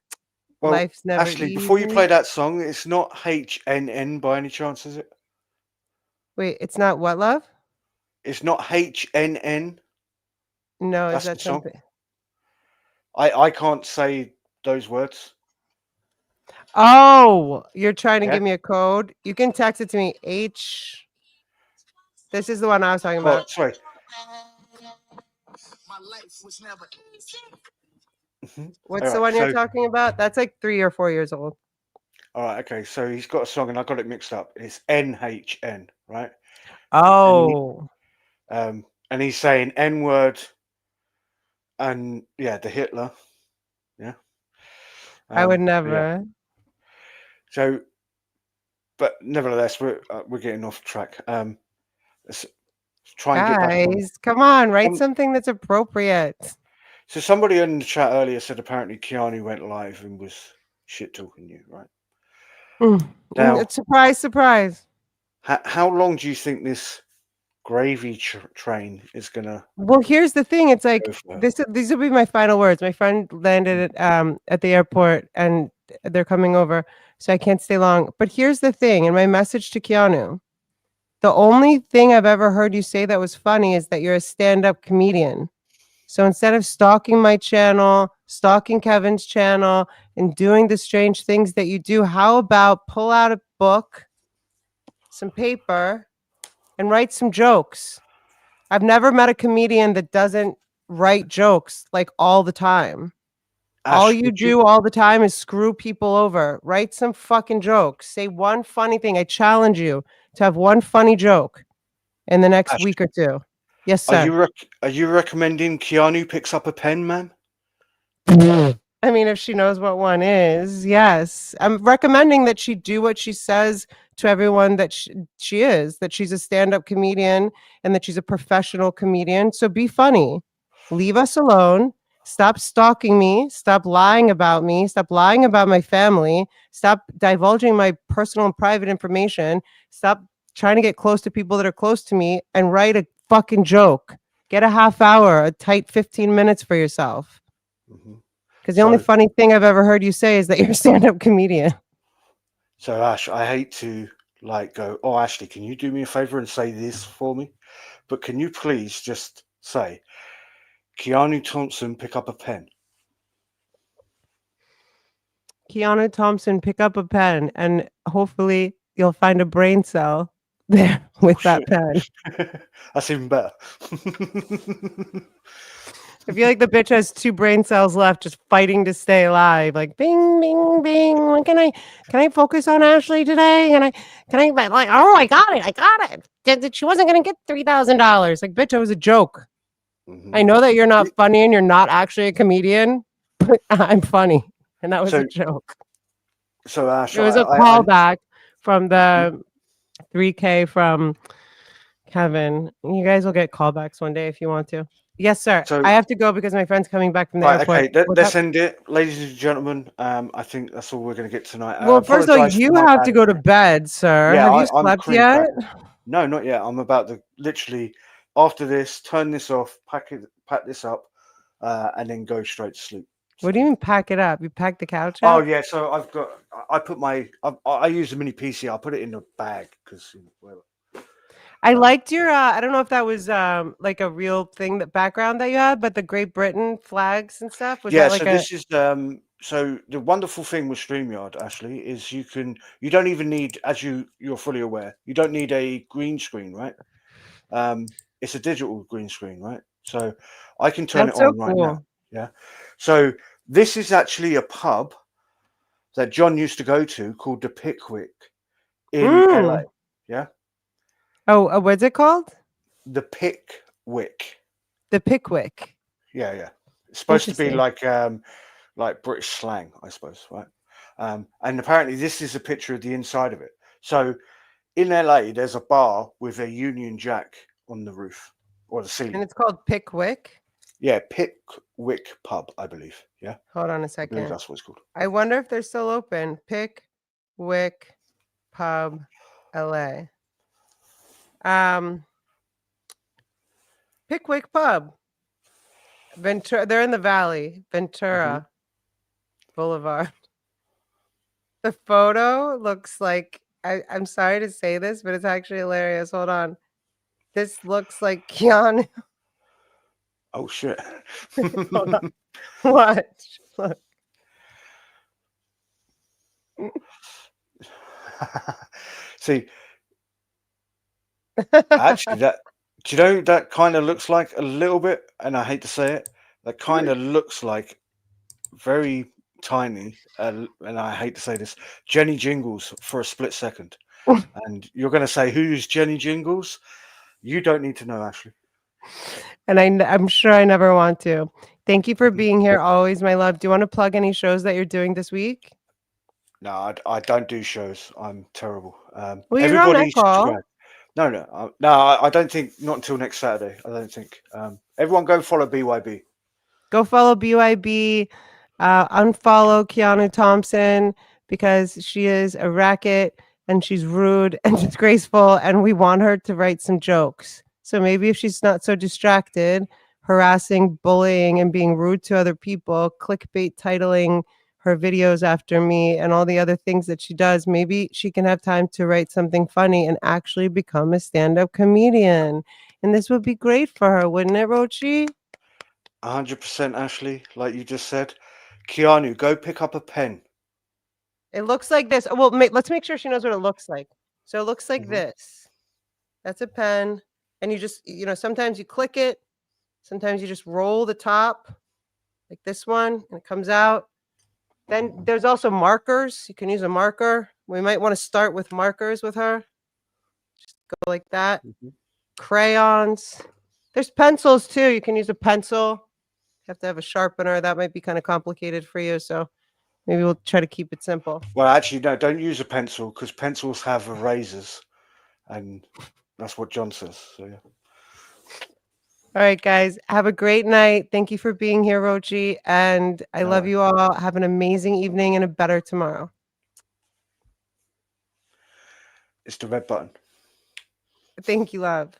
Well, life's never Ashley, before you easy. play that song, it's not HNN by any chance, is it? Wait, it's not what, love? It's not HNN. No, is That's the that song. something? I can't say those words. Oh, you're trying to Yeah. give me a code? You can text it to me. This is the one I was talking Oh, about. sorry. All What's the right. one you're So, talking about? That's like 3 or 4 years old. all right. Okay. So he's got a song, and I got it mixed up. It's NHN, right? And Oh, and he's saying N word and yeah, the Hitler. Yeah. I would Yeah. never. So, but nevertheless, we're getting off track. Let's try and get back on. Guys, come on, write Um, something that's appropriate. so somebody in the chat earlier said apparently Keanu went live and was shit talking you, right? Mm, Now, surprise, surprise. how long do you think this gravy train is gonna Well, here's the thing. It's go like for? these will be my final words. My friend landed at the airport and they're coming over, so I can't stay long. But here's the thing, and my message to Keanu. The only thing I've ever heard you say that was funny is that you're a stand-up comedian. So instead of stalking my channel, stalking Kevin's channel, and doing the strange things that you do, how about pull out a book, some paper, and write some jokes? I've never met a comedian that doesn't write jokes like all the time. All Ash, you would you? do all the time is screw people over. Write some fucking jokes. Say one funny thing. I challenge you to have one funny joke in the next Ash, week or two. Yes, are sir. you are you recommending Keanu picks up a pen, man? I mean, if she knows what one is, yes. I'm recommending that she do what she says to everyone that she is, that she's a stand-up comedian and that she's a professional comedian. So be funny. Leave us alone. Stop stalking me. Stop lying about me. Stop lying about my family. Stop divulging my personal and private information. Stop trying to get close to people that are close to me and write a fucking joke. Get a half hour, a tight 15 minutes for yourself. Hmm. Because the only So, funny thing I've ever heard you say is that you're a stand-up comedian. so Ash, I hate to like go. Oh, Ashley, can you do me a favor and say this for me? But can you please just say Keanu Thompson pick up a pen? Keanu Thompson, pick up a pen and hopefully you'll find a brain cell there Oh with that shit, pen. that's even better. I feel like the bitch has two brain cells left just fighting to stay alive. Like bing, bing, bing. When can I focus on Ashley today? Can I but like, oh, I got it. I got it. She wasn't gonna get $3,000. Like, bitch, it was a joke. Hmm. I know that you're not funny and you're not actually a comedian, but I'm funny. And that was a So, joke. so Ash, It was a I callback from mhm. the 3K from Kevin. You guys will get callbacks one day if you want to. Yes, sir. So I have to go because my friend's coming back from the right, airport. okay, What's let's up? end it, ladies and gentlemen. I think that's all we're going to get tonight. I Well, first of all, apologise for you my have bad to go to English. bed, sir. Yeah, Have you I'm slept cream yet? crackers. No, not yet. I'm about to literally after this turn this off, pack this up, and then go straight to sleep. What do So. you mean pack it up? You packed the couch Oh up? yeah, so I've got. I put my. I use a mini PC. I'll put it in a bag because whatever. I So liked your I don't know if that was like a real thing, that background that you had, but the Great Britain flags and stuff, was yeah, that so like a this is so the wonderful thing with StreamYard Ashley is you don't even need, as you're fully aware, you don't need a green screen, right? It's a digital green screen, right? So I can turn it that's so on right now. cool. Yeah. So this is actually a pub that John used to go to called the Pickwick in LA. Mm. Yeah. Oh, what's it called? The Pickwick. The Pickwick. Yeah, yeah. It's supposed to be Interesting. like British slang, I suppose, right? And apparently this is a picture of the inside of it. So in LA, there's a bar with a Union Jack on the roof or the And ceiling. it's called Pickwick. Yeah, Pickwick Pub, I believe. Yeah, Hold on a I believe second. that's what it's called. I wonder if they're still open. Pickwick Pub, LA. Um, Pickwick Pub, Ventura. They're in the Valley, Hmm. Ventura. Boulevard. The photo looks like I'm sorry to say this, but it's actually hilarious. Hold on. This looks like Keanu. Oh shit. Hold on. Watch. Look. See, actually, that do you know that kind of looks like a little bit, and I hate to say it, that kind of looks like very tiny, and I hate to say this, Jenny Jingles for a split second. And you're going to say, "Who's Jenny Jingles?" You don't need to know, Ashley. And I'm sure I never want to. Thank you for Mhm. being here always, my love. Do you want to plug any shows that you're doing this week? No, I don't do shows. I'm terrible. Well, you're on that Everybody call. subscribe. No, no, no. I don't think not until next Saturday. I don't think. Everyone go follow BYB. Go follow BYB. Unfollow Keanu Thompson because she is a racket and she's rude and disgraceful, and we want her to write some jokes. So maybe if she's not so distracted, harassing, bullying, and being rude to other people, clickbait titling her videos after me, and all the other things that she does, maybe she can have time to write something funny and actually become a stand up comedian. And this would be great for her, wouldn't it, Rochi? 100% Ashley, like you just said. Keanu, go pick up a pen. It looks like this. Well, let's make sure she knows what it looks like. So it looks like Hmm. this. That's a pen. And you just, sometimes you click it. Sometimes you just roll the top like this one and it comes out. Then there's also markers. You can use a marker. We might want to start with markers with her. Just go like that. Hmm. Crayons. There's pencils too. You can use a pencil. You have to have a sharpener. That might be kind of complicated for you. So maybe we'll try to keep it simple. Well, actually, no, don't use a pencil because pencils have erasers, and that's what John says. So yeah. All right, guys. Have a great night. Thank you for being here, Rochi. And I No love worries. you all. Have an amazing evening and a better tomorrow. It's the red button. Thank you, love.